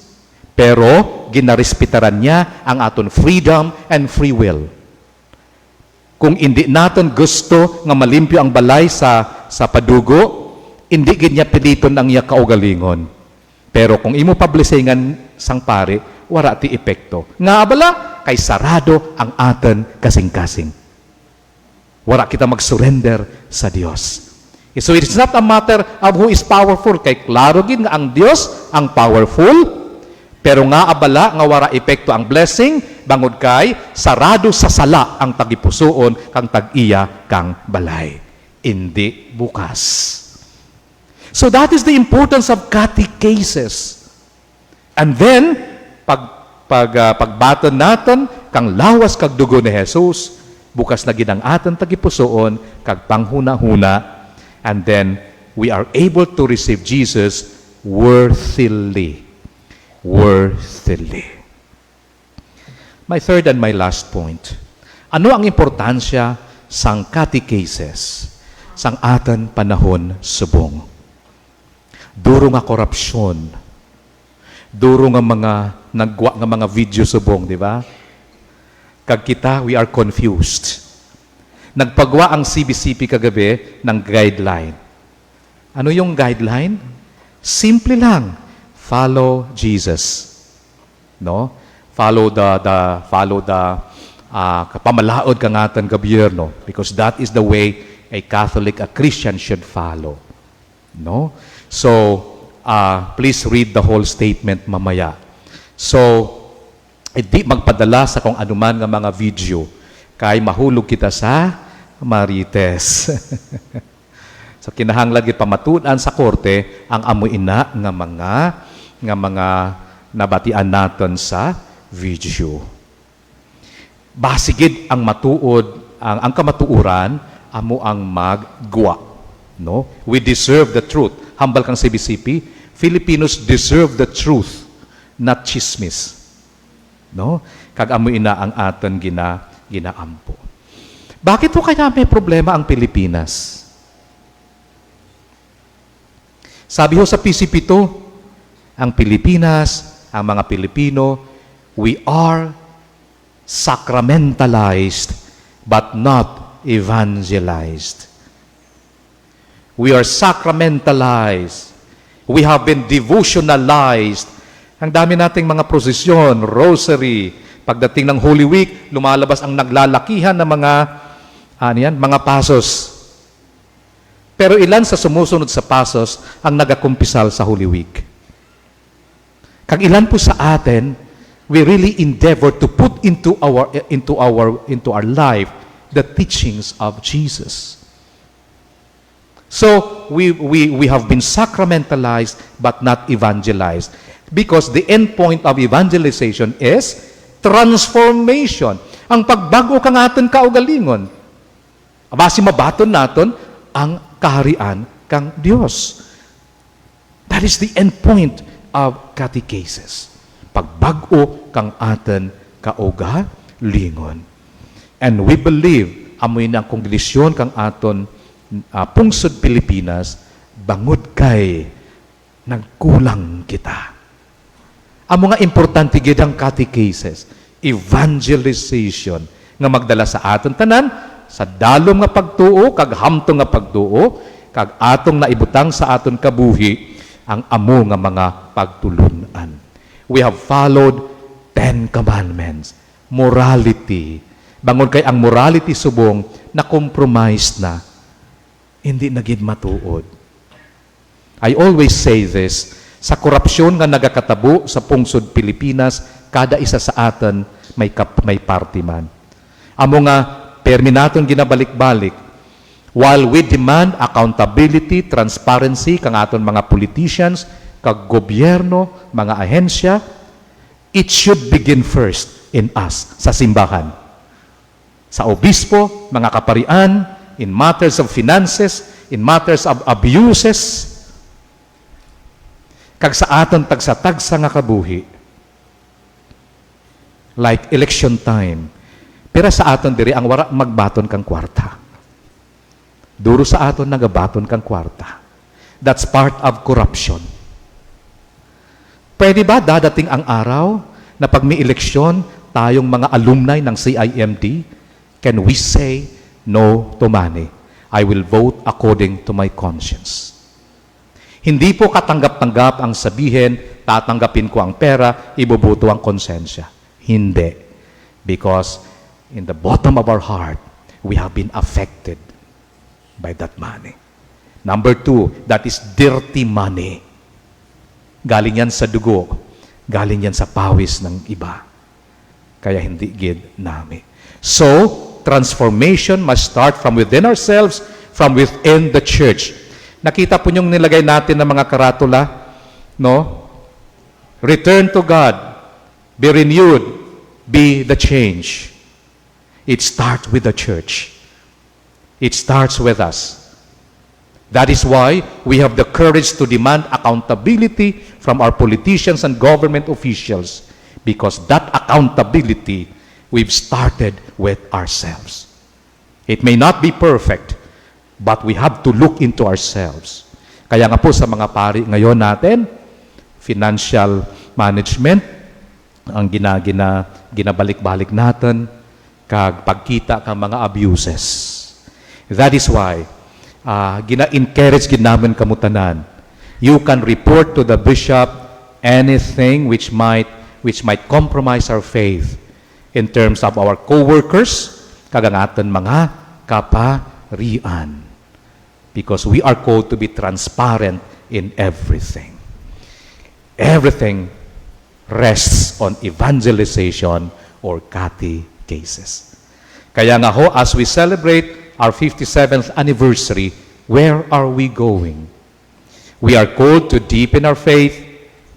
Pero ginarespetaran niya ang aton freedom and free will. Kung hindi natin gusto nga malimpyo ang balay sa padugo, hindi niya piliton ang iya kaugalingon. Pero kung imo pablisingan sang pare, wala ti epekto. Nga abala, kay sarado ang aton kasing-kasing. Wala kita mag-surrender sa Dios. So it's not a matter of who is powerful. Kay klaro gid nga ang Dios ang powerful, pero nga abala nga wala epekto ang blessing, bangod kay sarado sa sala ang tagipusoon kang tag-iya kang balay. Hindi bukas. So that is the importance of catechesis. And then pagbaton naton kang lawas kag dugo ni Jesus, bukas na gid ang aton tagipusoon kag panghuna-huna, and then we are able to receive Jesus worthily. Worthily. My third and my last point. Ano ang importansya sang catechesis sang atan panahon subong? Duro nga korupsyon. Duro nga mga nagwa nga mga video subong, di ba? Kag kita, we are confused. Nagpagwa ang CBCP kagabi ng guideline. Ano yung guideline? Simple lang. Follow Jesus. No? Follow the pamalaod kang atan gobyerno, because that is the way a Catholic, a Christian should follow. No? So, please read the whole statement mamaya. So, hindi magpadala sa kung anuman nga mga video, kay mahulog kita sa marites. So, kinahanglan gid pamatudan sa korte ang amuina nga mga nabatian naton sa video. basigid ang matuod, ang kamatuuran, amo ang maggwa. No? We deserve the truth. Hambal kang CBCP, Filipinos deserve the truth, not chismis. No? Kag amo ina ang aton ginaampo. Bakit po kaya may problema ang Pilipinas? Sabi ho sa PCP2, ang Pilipinas, ang mga Pilipino, we are sacramentalized but not evangelized. We are sacramentalized. We have been devotionalized. Ang dami nating mga prosesyon, rosary. Pagdating ng Holy Week, lumalabas ang naglalakihan ng mga pasos. Pero ilan sa sumusunod sa pasos ang nagakumpisal sa Holy Week? Kag ilan po sa atin, we really endeavor to put into our life the teachings of Jesus. So we have been sacramentalized but not evangelized, because the end point of evangelization is transformation. Ang pagbago kang aton kaugalingon. Basi mabaton naton ang kaharian kang Dios. That is the end point of catechesis. Pagbago kang aton kaugalingon. And we believe amoy na ang kongregasyon kang aton pungsod Pilipinas, bangod kay nagkulang kita. Ang mga importante gid ang catechesis, evangelization nga magdala sa aton tanan sa dalom nga pagtuo kag hamtong nga pagtuo kag atong naibutang sa aton kabuhi ang amo nga mga pagtulunan. We have followed 10 commandments, morality. Bangon kay ang morality subong na compromise na, hindi na gid matuod. I always say this, sa korupsyon nga nagakatabo sa pungsod Pilipinas, kada isa sa aton may party man. Amo nga permi naton ginabalik-balik, while we demand accountability, transparency kang aton mga politicians, kag gobyerno, mga ahensya, it should begin first in us, sa simbahan. Sa obispo, mga kaparian, in matters of finances, in matters of abuses, kag sa aton tagsa-tagsa nga kabuhi, like election time, pero sa aton diri ang wara magbaton kang kwarta. Duro sa aton nagabaton kang kwarta. That's part of corruption. Pwede ba dadating ang araw na pag may eleksyon, tayong mga alumni ng CIMD, can we say no to money? I will vote according to my conscience. Hindi po katanggap-tanggap ang sabihin, tatanggapin ko ang pera, iboboto ang konsensya. Hindi. Because in the bottom of our heart, we have been affected by that money. Number 2, that is dirty money. Galing yan sa dugo. Galing yan sa pawis ng iba. Kaya hindi gid nami. So, transformation must start from within ourselves, from within the church. Nakita po yung nilagay natin ng mga karatula, no? Return to God, be renewed, be the change. It starts with the church. It starts with us. That is why we have the courage to demand accountability from our politicians and government officials, because that accountability we've started with ourselves. It may not be perfect, but we have to look into ourselves. Kaya nga po sa mga pari ngayon natin, financial management, ang ginabalik-balik natin, kag pagkita kang mga abuses. That is why, gina-encourage namin kamutanan. You can report to the bishop anything which might compromise our faith in terms of our co-workers, kag ang aton mga kaparian. Because we are called to be transparent in everything. Everything rests on evangelization or catechesis. Kaya nga ho, as we celebrate our 57th anniversary, where are we going? We are called to deepen our faith,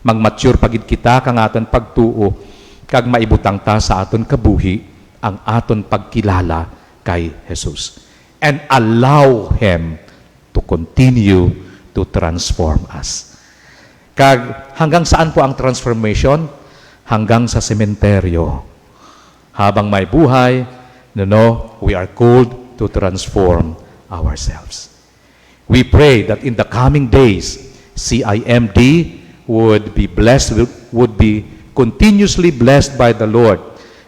mag-mature pagid kita kang aton pagtuo, kag maibutang ta sa aton kabuhi, ang aton pagkilala kay Jesus. And allow Him to continue to transform us. Hanggang saan po ang transformation? Hanggang sa sementeryo. Habang may buhay, we are called to transform ourselves. We pray that in the coming days, CIMD would be blessed, would be continuously blessed by the Lord.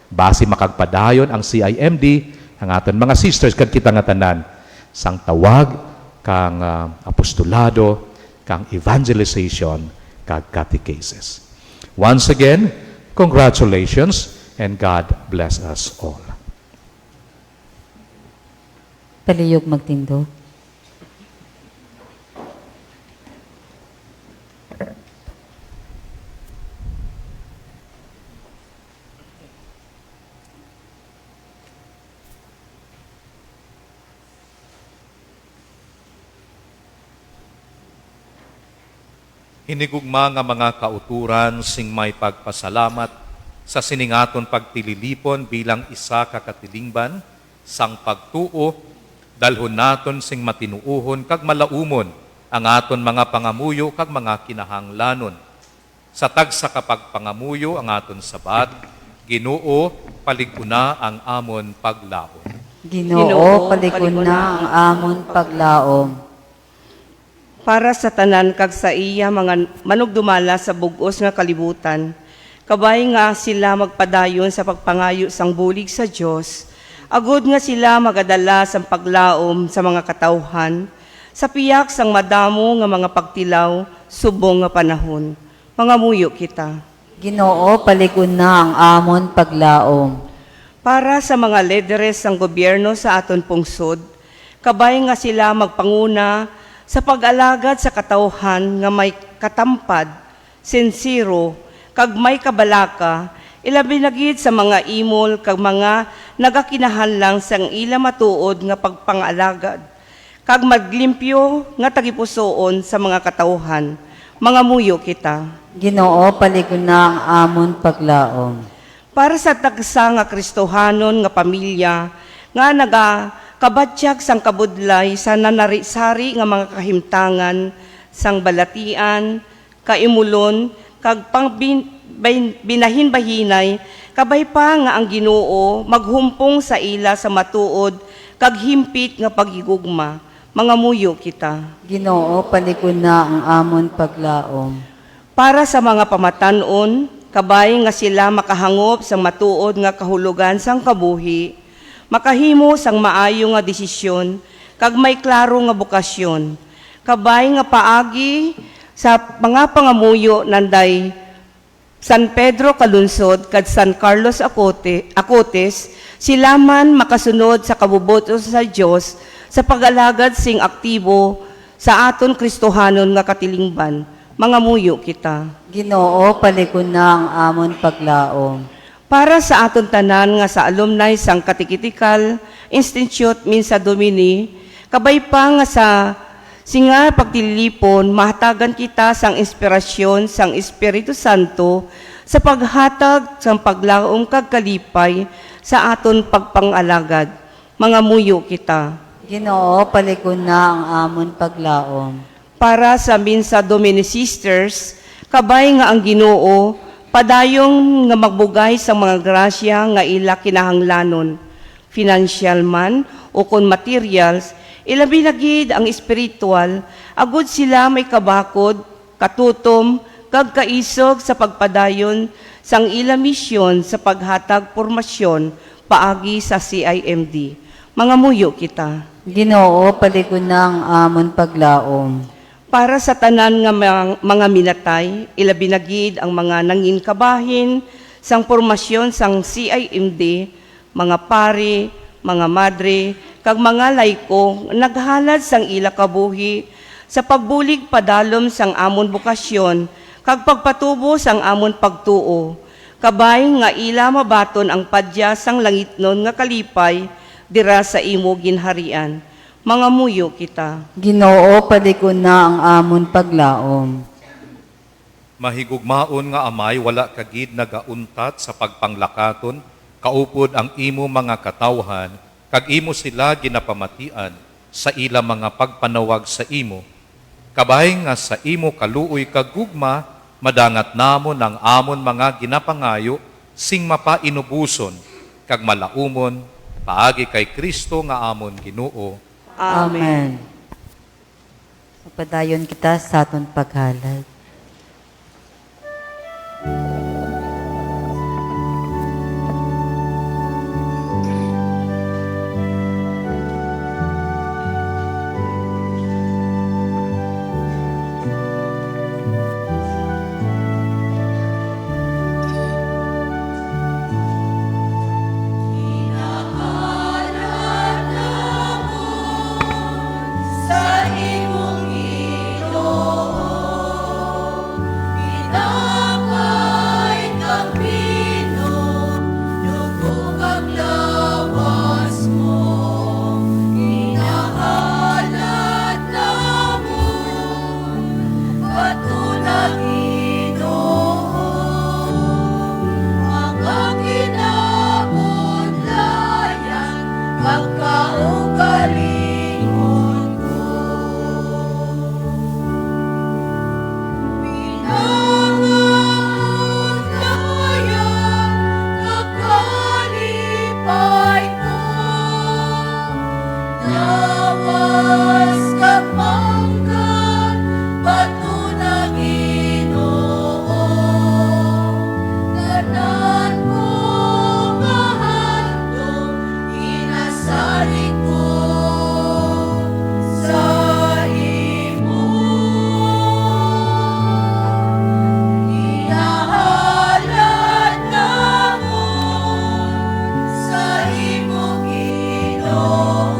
Base makagpadayon ang CIMD, ang aton mga sisters, kad kita nga tanan, sang tawag, kang apostolado, kang evangelization, kag catechesis. Once again, congratulations, and God bless us all. Paliyog magtindog. Hinigugma nga mga kauturan sing may pagpasalamat sa siningaton pagtililipon bilang isa ka katilingban sang pagtuo dalhon naton sing matinuuhon kag malaumon ang aton mga pangamuyo kag mga kinahanglanon. Sa tagsa kapag pangamuyo ang aton sabat, Ginoo paliguna ang amon paglaom. Ginoo, palikon na ang amon paglaom. Para sa tanan kag sa iya mga manugdumala sa bugos nga kalibutan, kabay nga sila magpadayon sa pagpangayo sang bulig sa Dios, agud nga sila magadala sang paglaom sa mga katawhan, sa piyak sang madamo nga mga pagtilaw, subong nga panahon. Mangamuyo kita. Ginoo, palikon na ang amon paglaom. Para sa mga lideres ng gobyerno sa aton pungsod, kabay nga sila magpanguna sa pag-alagad sa katawhan nga may katampad, sinsiro, kag may kabalaka, ilabi na gid sa mga imol kag mga nagakinahanglan sang ila matuod nga pagpangalagad, kag maglimpyo nga tagipusoon sa mga katawhan. Mangamuyo kita. Ginoo, palikon na ang amon paglaom. Para sa tagsa nga Kristohanon nga pamilya nga nagakabatyag sang kabudlay sa nanarisari nga mga kahimtangan sang balatian, kaimulon, kag binahin-bahinay, kabay pa nga ang Ginoo maghumpong sa ila sa matuod kag himpit nga pagigugma. Mangamuyo kita. Ginoo, palikon na ang amon paglaom. Para sa mga pamatanon, kabay nga sila makahangop sang matuod nga kahulugan sang kabuhi, makahimo sang maayo nga desisyon, kag may klaro nga bukasyon. Kabay nga paagi sa mga pangamuyo nanday San Pedro Calunsod kag San Carlos Acotes, sila man makasunod sa kabubuton sa Dios sa pag-alagad sing aktibo sa aton Kristohanon nga katilingban. Mangamuyo kita. Ginoo, palikon na ang amon paglaom. Para sa aton tanan nga sa alumni sang Katikitical Institute Minsa Domini, kabay pa nga sa singa pagtilipon, mahatagan kita sang inspirasyon sang Espiritu Santo sa paghatag sang paglaom kag kalipay sa aton pagpangalagad. Mangamuyo kita. Ginoo, palikon na ang amon paglaom. Para sa Minsa Domini Sisters, kabay nga ang Ginoo padayong nga magbugay sa mga grasya nga ila kinahanglanon, financial man o kon materials, ilabi na gid ang espiritual, agud sila may kabakod, katutom, kag kaisog sa pagpadayon sang ila misyon sa paghatag pormasyon paagi sa CIMD. Mangamuyo kita. Ginoo, palikon na ang amon paglaom. Para sa tanan nga mga minatay, ilabi na gid ang mga nanginkabahin sang pormasyon sang CIMD, mga pari, mga madre, kag mga laiko naghalad sang ila kabuhi sa pagbulig padalom sang amon bukasyon kag pagpatubo sang amon pagtuo. Kabay nga ila mabaton ang padya sang langitnon nga kalipay dira sa imo ginharian. Mangamuyo kita. Ginoo, palikon na ang amon paglaom. Mahigugmaon nga amay wala kagid nagauntat sa pagpanglakaton kaupod ang imo mga katawhan, kag imo sila ginapamatian sa ila mga pagpanawag sa imo. Kabay nga sa imo kaluoy kag gugma, madangat namon ang amon mga ginapangayo, sing mapainubuson, kag malaumon, paagi kay Kristo nga amon Ginoo. Amen. Padayon kita sa aton paghalad. Sa imong Ginoo, pinapay kang pino, dugo kag lawas mo. Inahalad namon, patunag Ginoo, mga kinabudlayan, pagkaugalingon ko. Pinangabudayan, kakalipay ko, lawas kag manggan, patunag Ginoo. Tanan ko mahandom, inasalig ko sa imo. Inahalad namon sa imo Ginoo.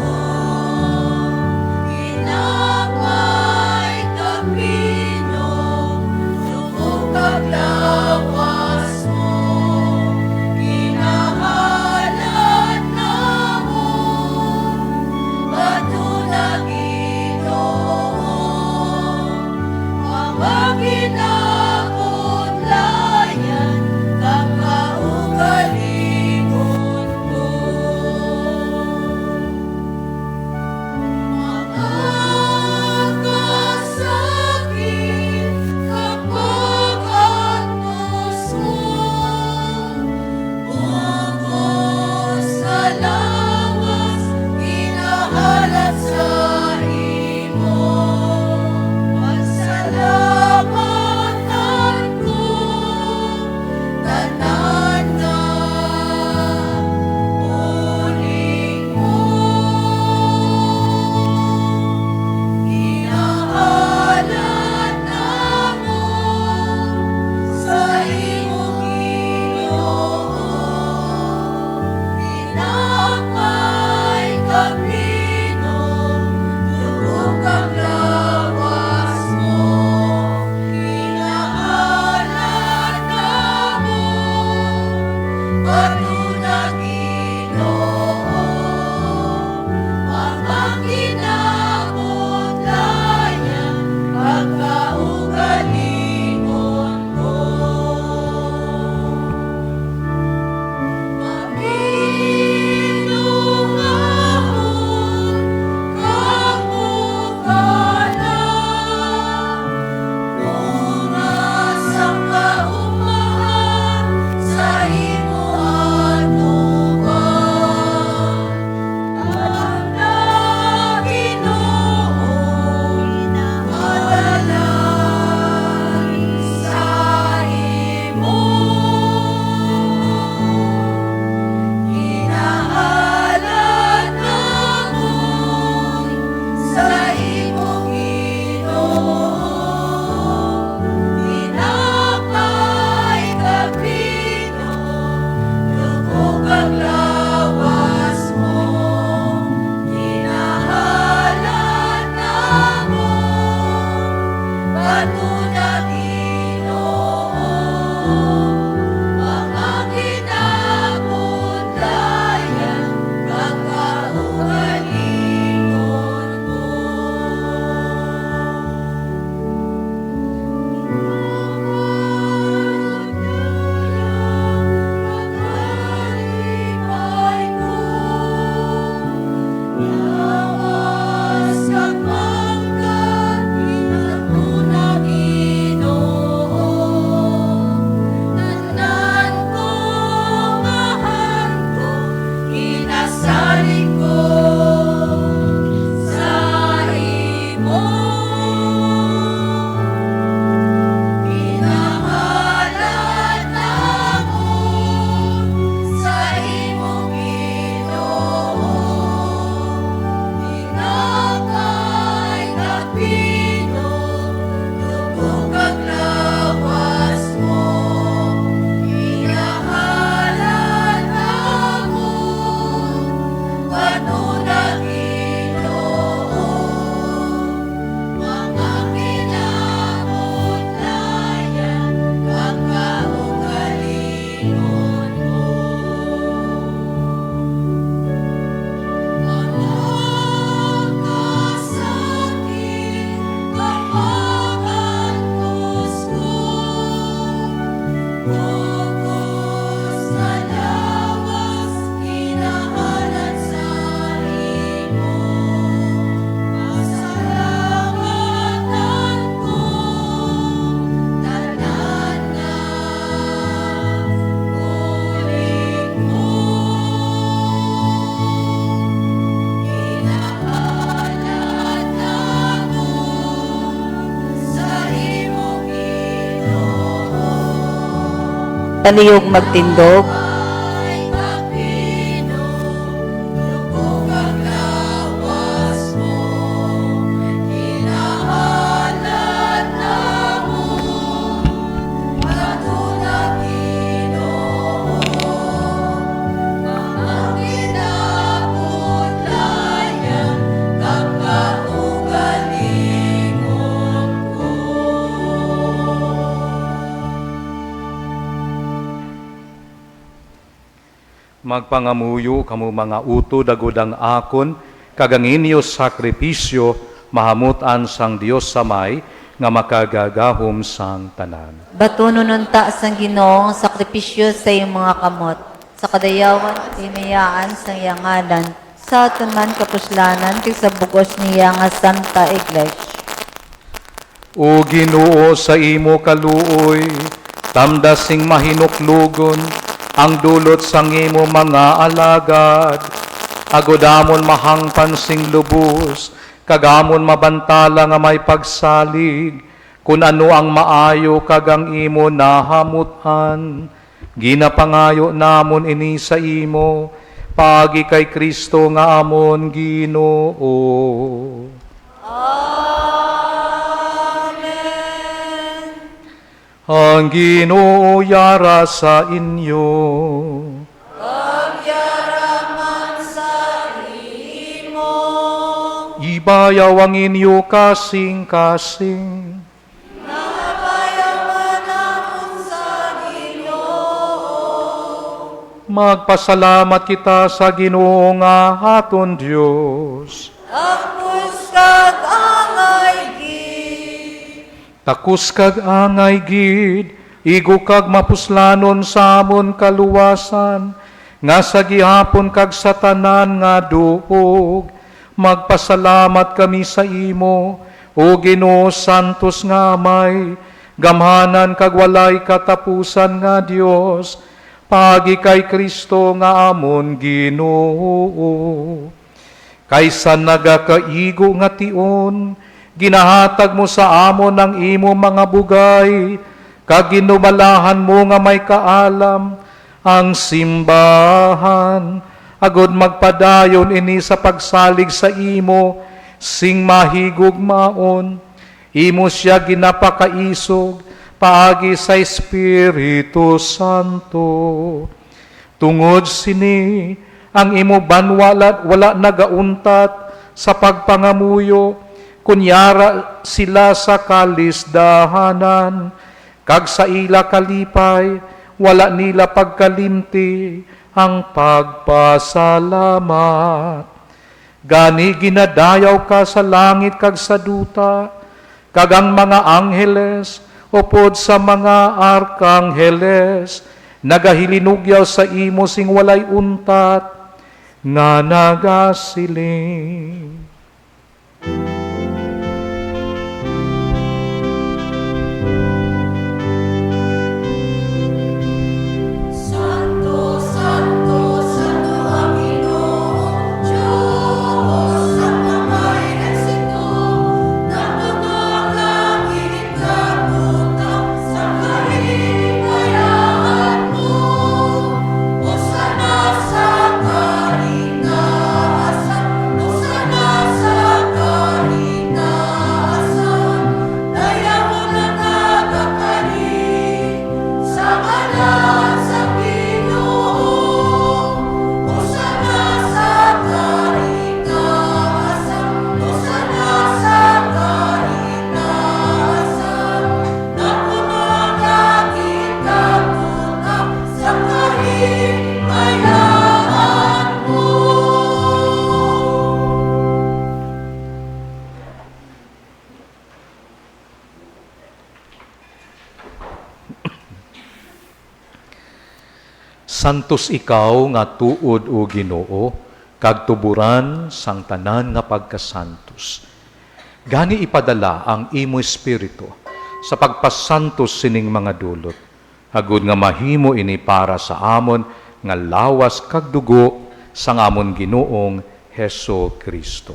palihog magtindog, Ay kapino, lubog ang lawas mo, hinahalad na mo, matulad Ginoo, mga kinapudlayan, kang kaugalingon ko. Magpangamuyo kamo mga uto dagod ang akon, kaganginyo sakripisyo, mahamutan sang Dios samay, nga makagagahom sang tanan. batunon unta sang Ginoong sakripisyo sa iyong mga kamot, sa kadayawan tinayaan sa iyang ngalan, sa aton man kapuslanan, kay sa bugos niya nga Santa Iglesia. O Ginoo sa imo kaluoy, tamdasing mahinuklugon, ang dulot sang imo mga alagad, agodamon mahangpan sing lubos, kagamon mabantala nga may pagsalig, kun ano ang maayo kagang imo nahamutan. Ginapangayo namon ini sa imo, pagi kay Kristo nga amon Ginoo. Ang Ginoo yara sa inyo. Ibayaw ang inyo kasing-kasing. Magpasalamat kita sa Ginoo nga aton Dios. Takus kag angay gid, igo kag mapuslanon sa amon kaluwasan, nga sa gihapon kag sa tanan nga duog. Magpasalamat kami sa imo, o Ginoo Santos nga Amay, gamhanan kag walay katapusan nga Dios, pagi kay Kristo nga amon Ginoo. Kaysa nagakaigo nga tion, ginahatag mo sa amon ang imo mga bugay, kag ginumalahan mo nga may kaalam ang simbahan, agod magpadayon ini sa pagsalig sa imo, sing mahigugmaon, imo siya ginapakaisog, paagi sa Espiritu Santo. Tungod sini, ang imo banwalat wala nagauntat sa pagpangamuyo, kunyara sila sa kalisdahanan, kag sa ila kalipay, wala nila pagkalimti ang pagpasalamat. Gani ginadayaw ka sa langit kag sa duta, kag ang mga angheles, upod sa mga arkangheles, nagahilinugyaw sa imo sing walay untat, nga nagasiling. Santo, Santo, Santo ang Ginoo, Diyos ang mamay eksito, natuto ang langit kabutang sa kaligayaan mo. Hosana sa kaligtasan, Hosana sa kaligtasan, dayamon ang nagakari, sa ngalan sa Ginoo. Hosana sa kaligtasan, Hosana sa kaligtasan, napuno ang langit kabutang sa kaligayaan mo. Santos ikaw nga tuod o Ginoo, kag tuburan sang tanan nga pagkasantos. Gani ipadala ang imo espiritu sa pagpasantos sining mga dulot, hagud nga mahimo ini para sa amon nga lawas kag dugo sang amon Ginoong Heso Kristo.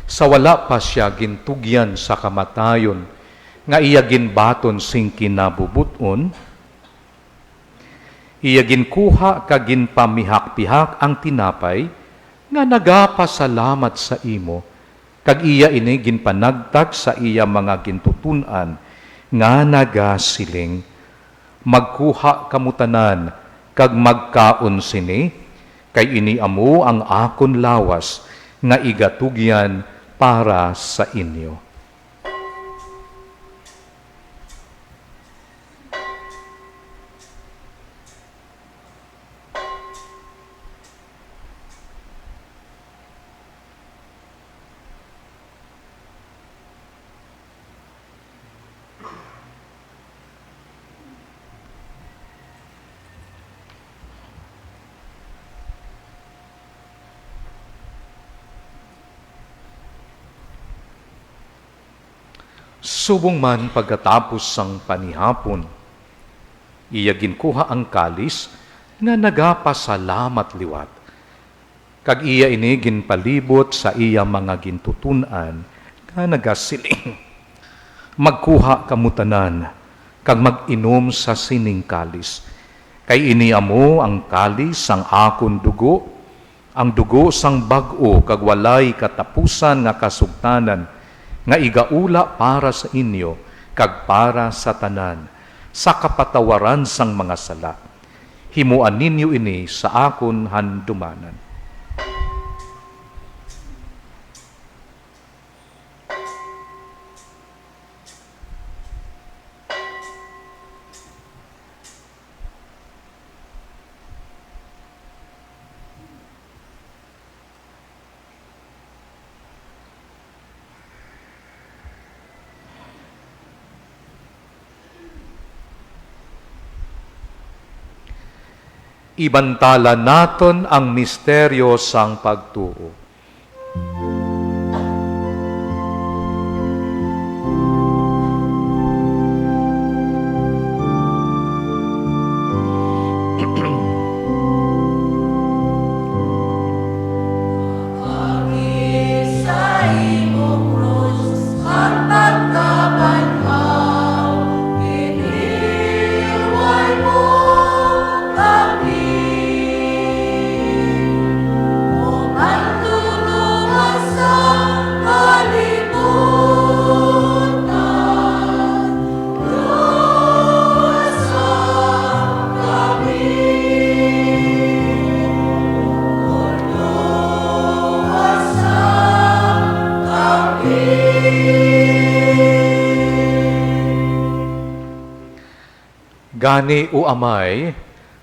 Sa wala pa siya gintugyan sa kamatayon, nga iya ginbaton sing kinabubuton, Iya ginkuha kag ginpamihak-pihak ang tinapay nga nagapasalamat sa imo, kag iya ini ginpanagtag sa iya mga gintutunan nga nagasiling, magkuha kamutanan kag magkaon sini, kay ini amo ang akon lawas nga igatugyan para sa inyo. Subong man pagkatapos sang panihapon, iya ginkuha ang kalis nga nagapasalamat liwat. Kag iya ini ginpalibot sa iya mga gintutunan nga nagasiling, magkuha kamutanan kag mag-inom sa sining kalis. Kay ini amo ang kalis sang akon dugo, ang dugo sang bag-o kag walay katapusan nga kasugtanan, nga igaula para sa inyo kag para sa tanan sa kapatawaran sang mga sala. Himuan ninyo ini sa akon handumanan. Ibantala naton ang misteryo sang pagtuo. Gani o amay,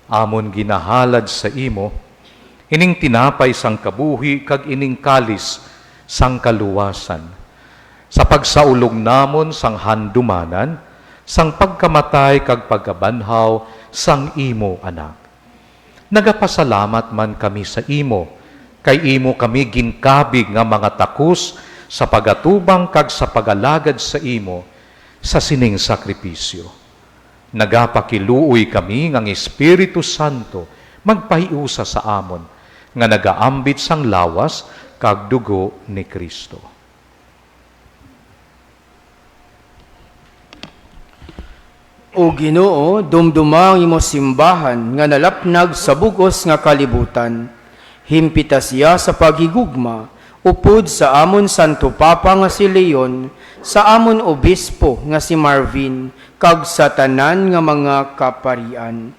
amon ginahalad sa imo, ining tinapay sang kabuhi kag ining kalis sang kaluwasan. Sa pagsaulog namon sang handumanan, sang pagkamatay kag pagkabanhaw sang imo anak. Nagapasalamat man kami sa imo, kay imo kami ginkabig nga mga takos sa pagatubang kag sa pagalagad sa imo sa sining sakripisyo. Nagapakiluoy kami ng Espiritu Santo magpahiusa sa amon nga nagaambit sang lawas kag dugo ni Kristo. O Ginoo, dumdumang imo simbahan nga nalapnag sa bugos nga kalibutan. Himpita siya sa paghigugma upod sa amon Santo Papa nga si Leon, sa amon obispo nga si Marvin, kag sa tanan nga mga kaparian.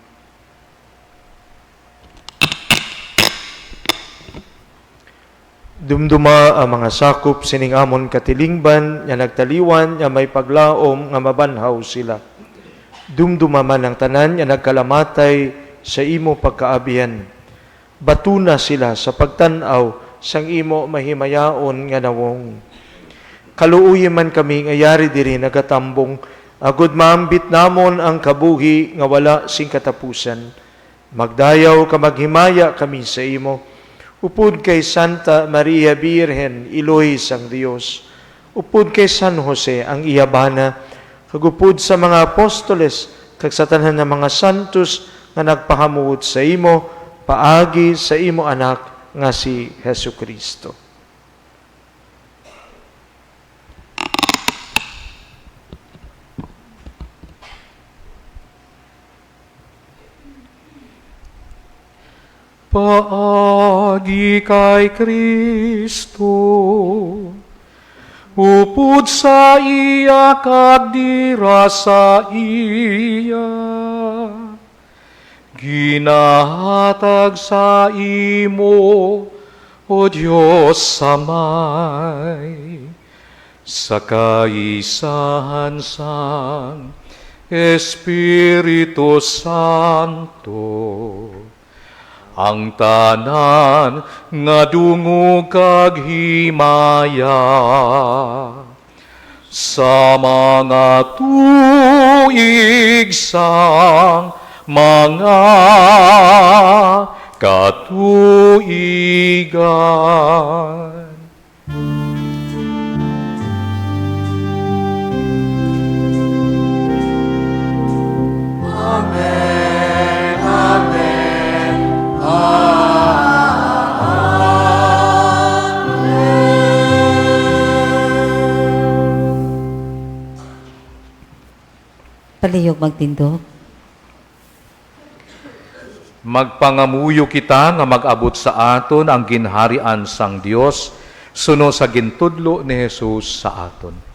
Dumduma ang mga sakop sining amon katilingban nga nagtaliwan nga may paglaom nga mabanhaw sila. Dumduma man ang tanan nga nagkalamatay sa imo pagkaabihan. Batuna sila sa pagtanaw sang imo mahimayaon nga nawong. Kaluuyi man kami nga yari diri nagatambong, agud maambit namon ang kabuhi nga wala sing katapusan. Magdayaw ka maghimaya kami sa imo. Upod kay Santa Maria Birhen, Iloy sang Dios. Upod kay San Jose, ang iyabana. Kagupod sa mga apostoles, kag sa tanan ng mga santos nga nagpahamuot sa imo, paagi sa imo anak nga si Jesucristo. paagi kay Kristo. Upod sa iya kag dira sa iya, ginahatag sa imo, O Diyos samay, sa kaisahan sang Espiritu Santo, ang tanan nga dungog kag himaya sa mga tuig sang mga katuigan. Palihog magtindog. Magpangamuyo kita nga mag-abot sa aton ang ginharian sang Dios suno sa gintudlo ni Jesus sa aton.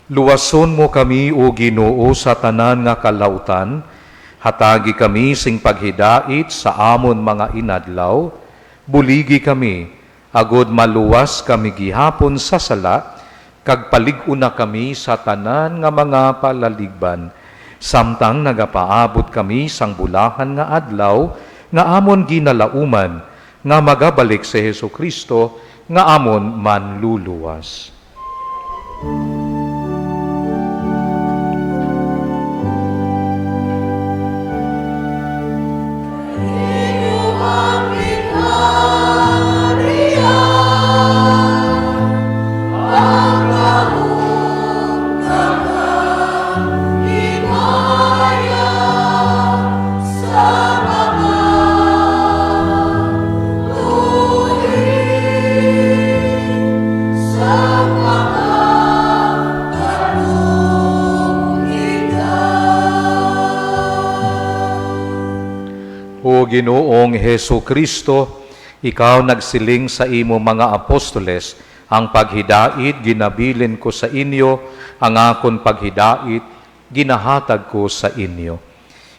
Luwason mo kami, O Ginoo, sa tanan nga kalautan, hatagi kami sing paghidait sa amon mga inadlaw, buligi kami, agod maluwas kami gihapon sa sala, kag palig-una kami sa tanan nga mga palaligban, samtang nagapaabot kami sang bulahan nga adlaw, nga amon ginalauman, nga magabalik si Hesukristo, nga amon manluluwas. O Ginoong Hesu Kristo, ikaw nagsiling sa imo mga apostoles Ang paghidait, ginabilin ko sa inyo, ang akon paghidait, ginahatag ko sa inyo.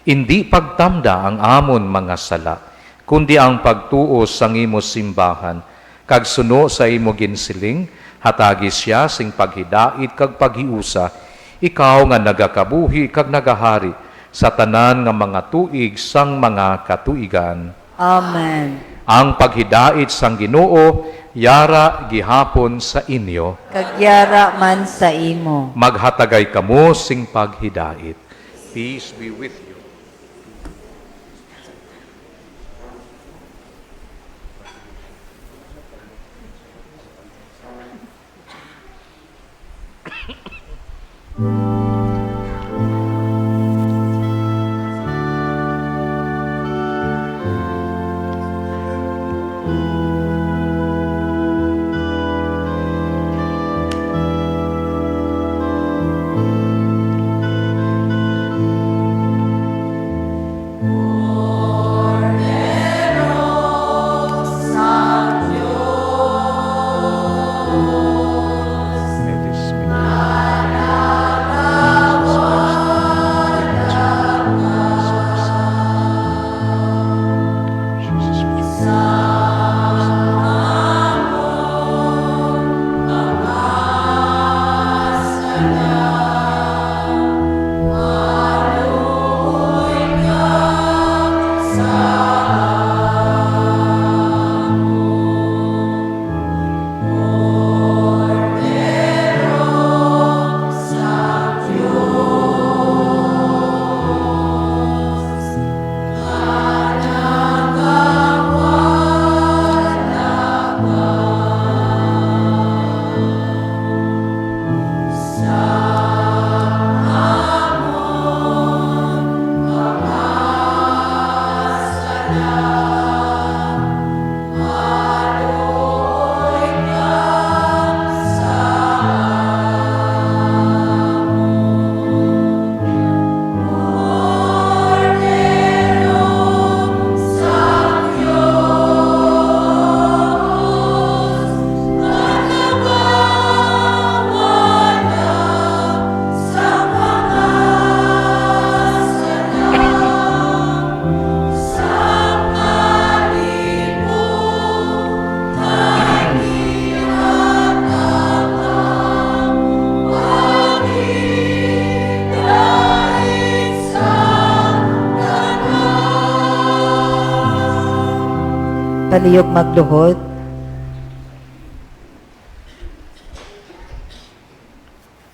Hindi pagtamda ang amon mga sala, kundi ang pagtuo sang imo simbahan, kag suno sa imo ginsiling, hatagi siya sing paghidait kag paghiusa, ikaw nga nagakabuhi kag nagahari, sa tanan nga mga tuig sang mga katuigan. Amen. Ang paghidait sang Ginoo yara gihapon sa inyo. Kagyara man sa imo. Maghatagay kamo sing paghidait. Peace be with you. Palihog magluhod.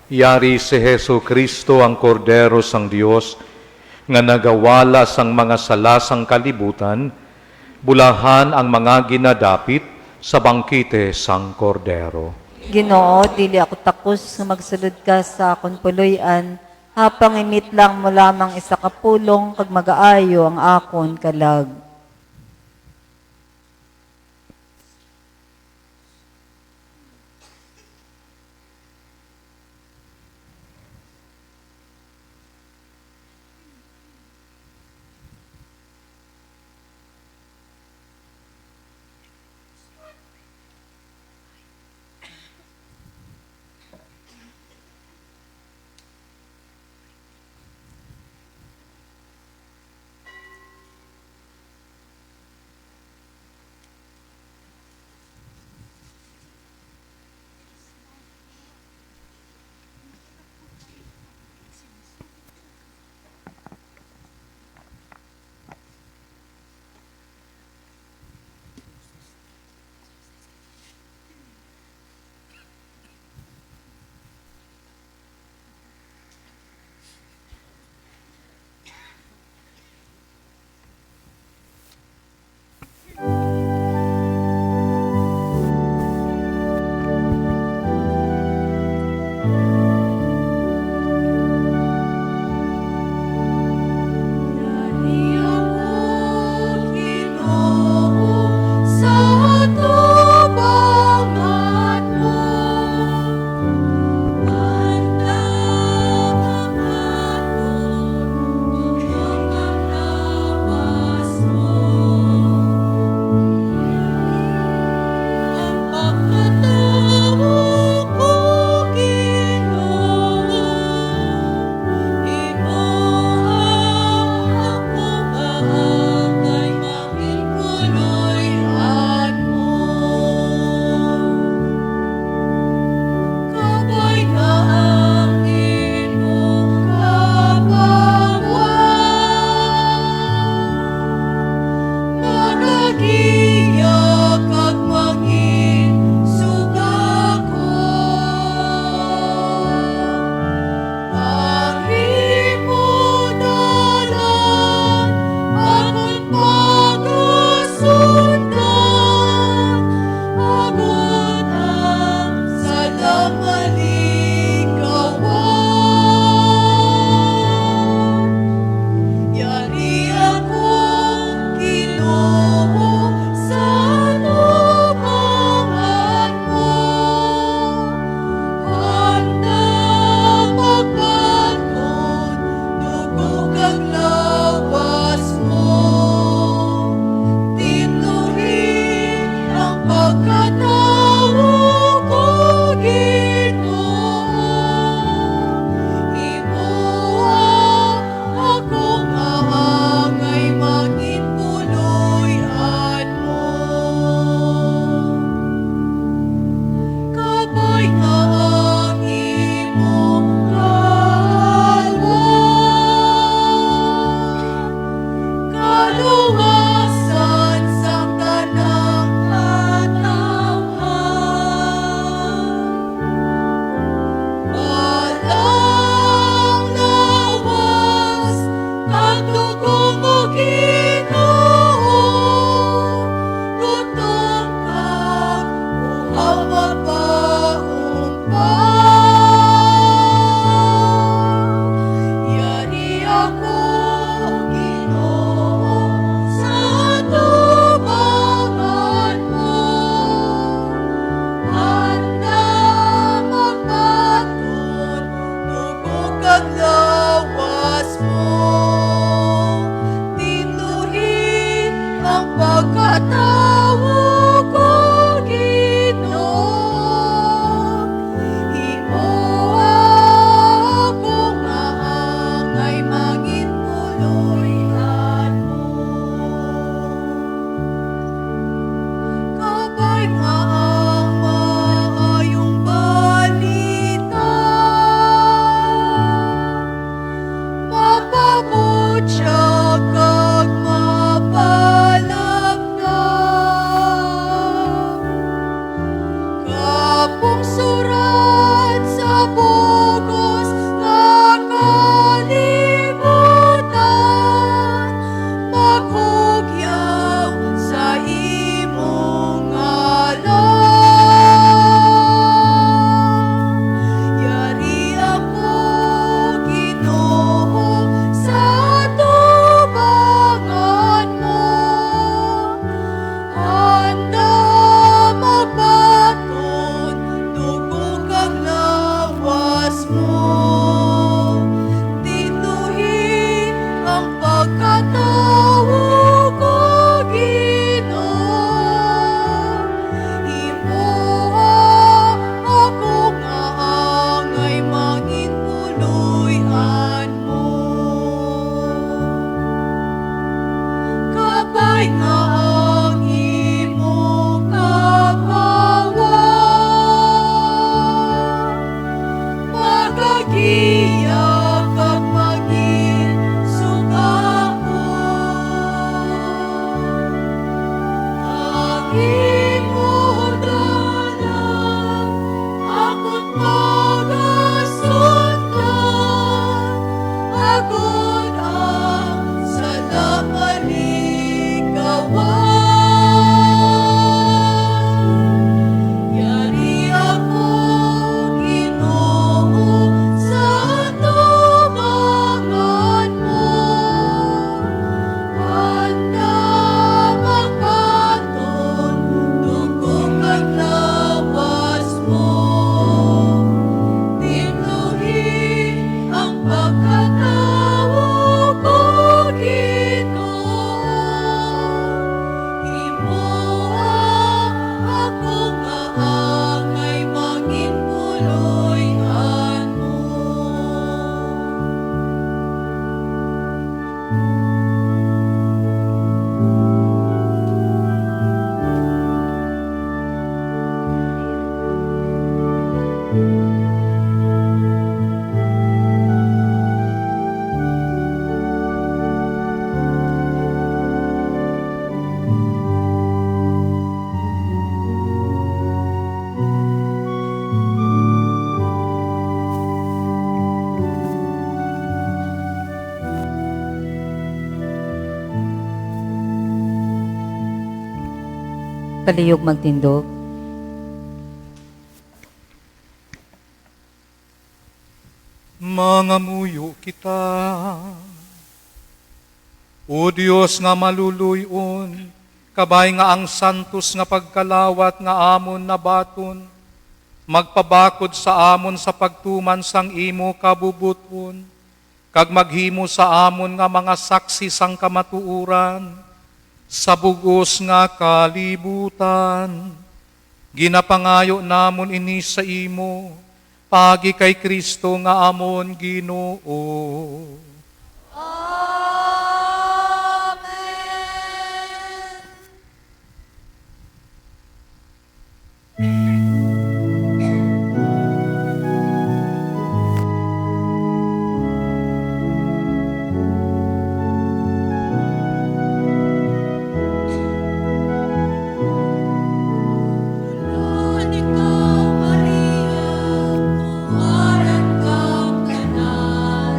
Yari si Hesu Kristo ang kordero sang Dios nga nagawala sang mga sala sang kalibutan, bulahan ang mga ginadapit sa bangkite sang kordero. Ginoo, dili ako takos nga magsulod ka sa akon puloy-an, hapang imit lang mo lamang isa ka pulong kag magaayo ang akon kalag. siya kag mapalapnap. Kapong surat sa bugos nga kalibutan, maghugyaw sa imong ngalan. Yari ako, Ginoo, sa tubangan mo. Handa magbaton, dugo kang lawas mo. Tinuhin ang pagkatawo ko, Ginoo. Imuha ako nga angay mangin puloy-an mo. Kabay nga ang imo kapawa, magagiya kag maging sukahon. Ang imo dalan, ako't magasundan, agod ang salamalikawan. Yari ako, Ginoo, sa tubangan mo. Handa magbaton, dugo kag lawas mo. Tinuhin ang pagkatawo ko, Ginoo. Imuha ako nga angay mangin puloy-an mo. Palihog magtindog. Mangamuyo kita. O Dios nga maluluyon, kabay nga ang santos nga pagkalawat nga amon na baton, magpabakod sa amon sa pagtuman sang imo kabubuton, kag maghimo sa amon nga mga saksi sang kamatuuran, sa bugos nga kalibutan. Ginapangayo namon ini sa imo, pagi kay Kristo nga amon Ginoo. Tulan ikaw, Maria, tuwaran kang tanan.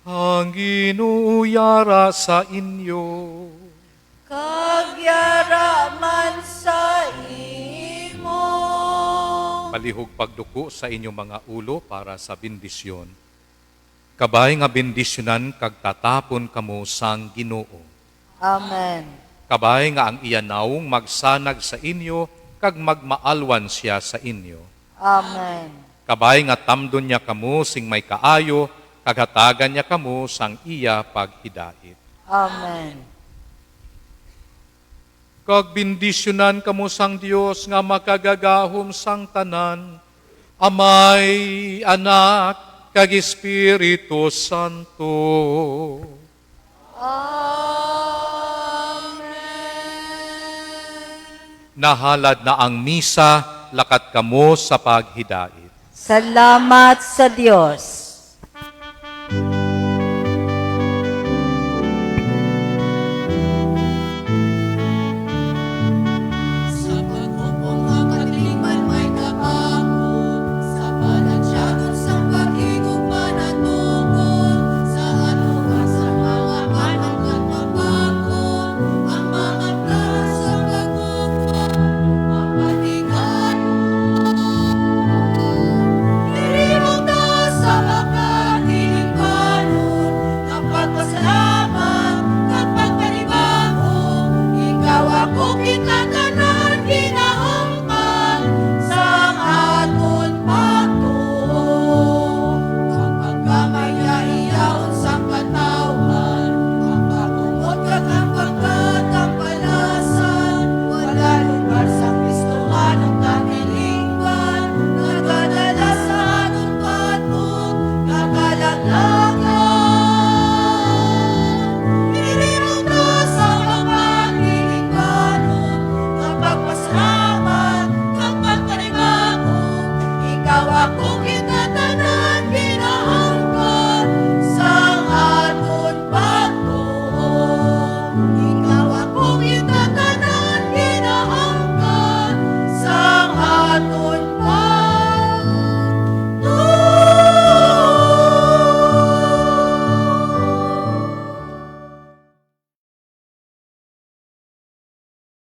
Ang Ginoo yara sa inyo. Kagyaraman sa imo. Palihog pagduko sa inyong mga ulo para sa bendisyon. Kabay nga bendisyonan kag tatapon kamo sang Ginoo. Amen. Kabay nga ang iyanawong magsanag sa inyo kag magmaalwan siya sa inyo. Amen. Kabay nga tamdon niya kamo sing may kaayo, kaghatagan niya kamo sang iya paghidait. Amen. Kag bendisyonan kamo sang Dios nga makagagahom sang tanan, Amay, Anak, kag Espiritu Santo. Nahalad na ang misa, lakat kamo sa paghidait. Salamat sa Diyos.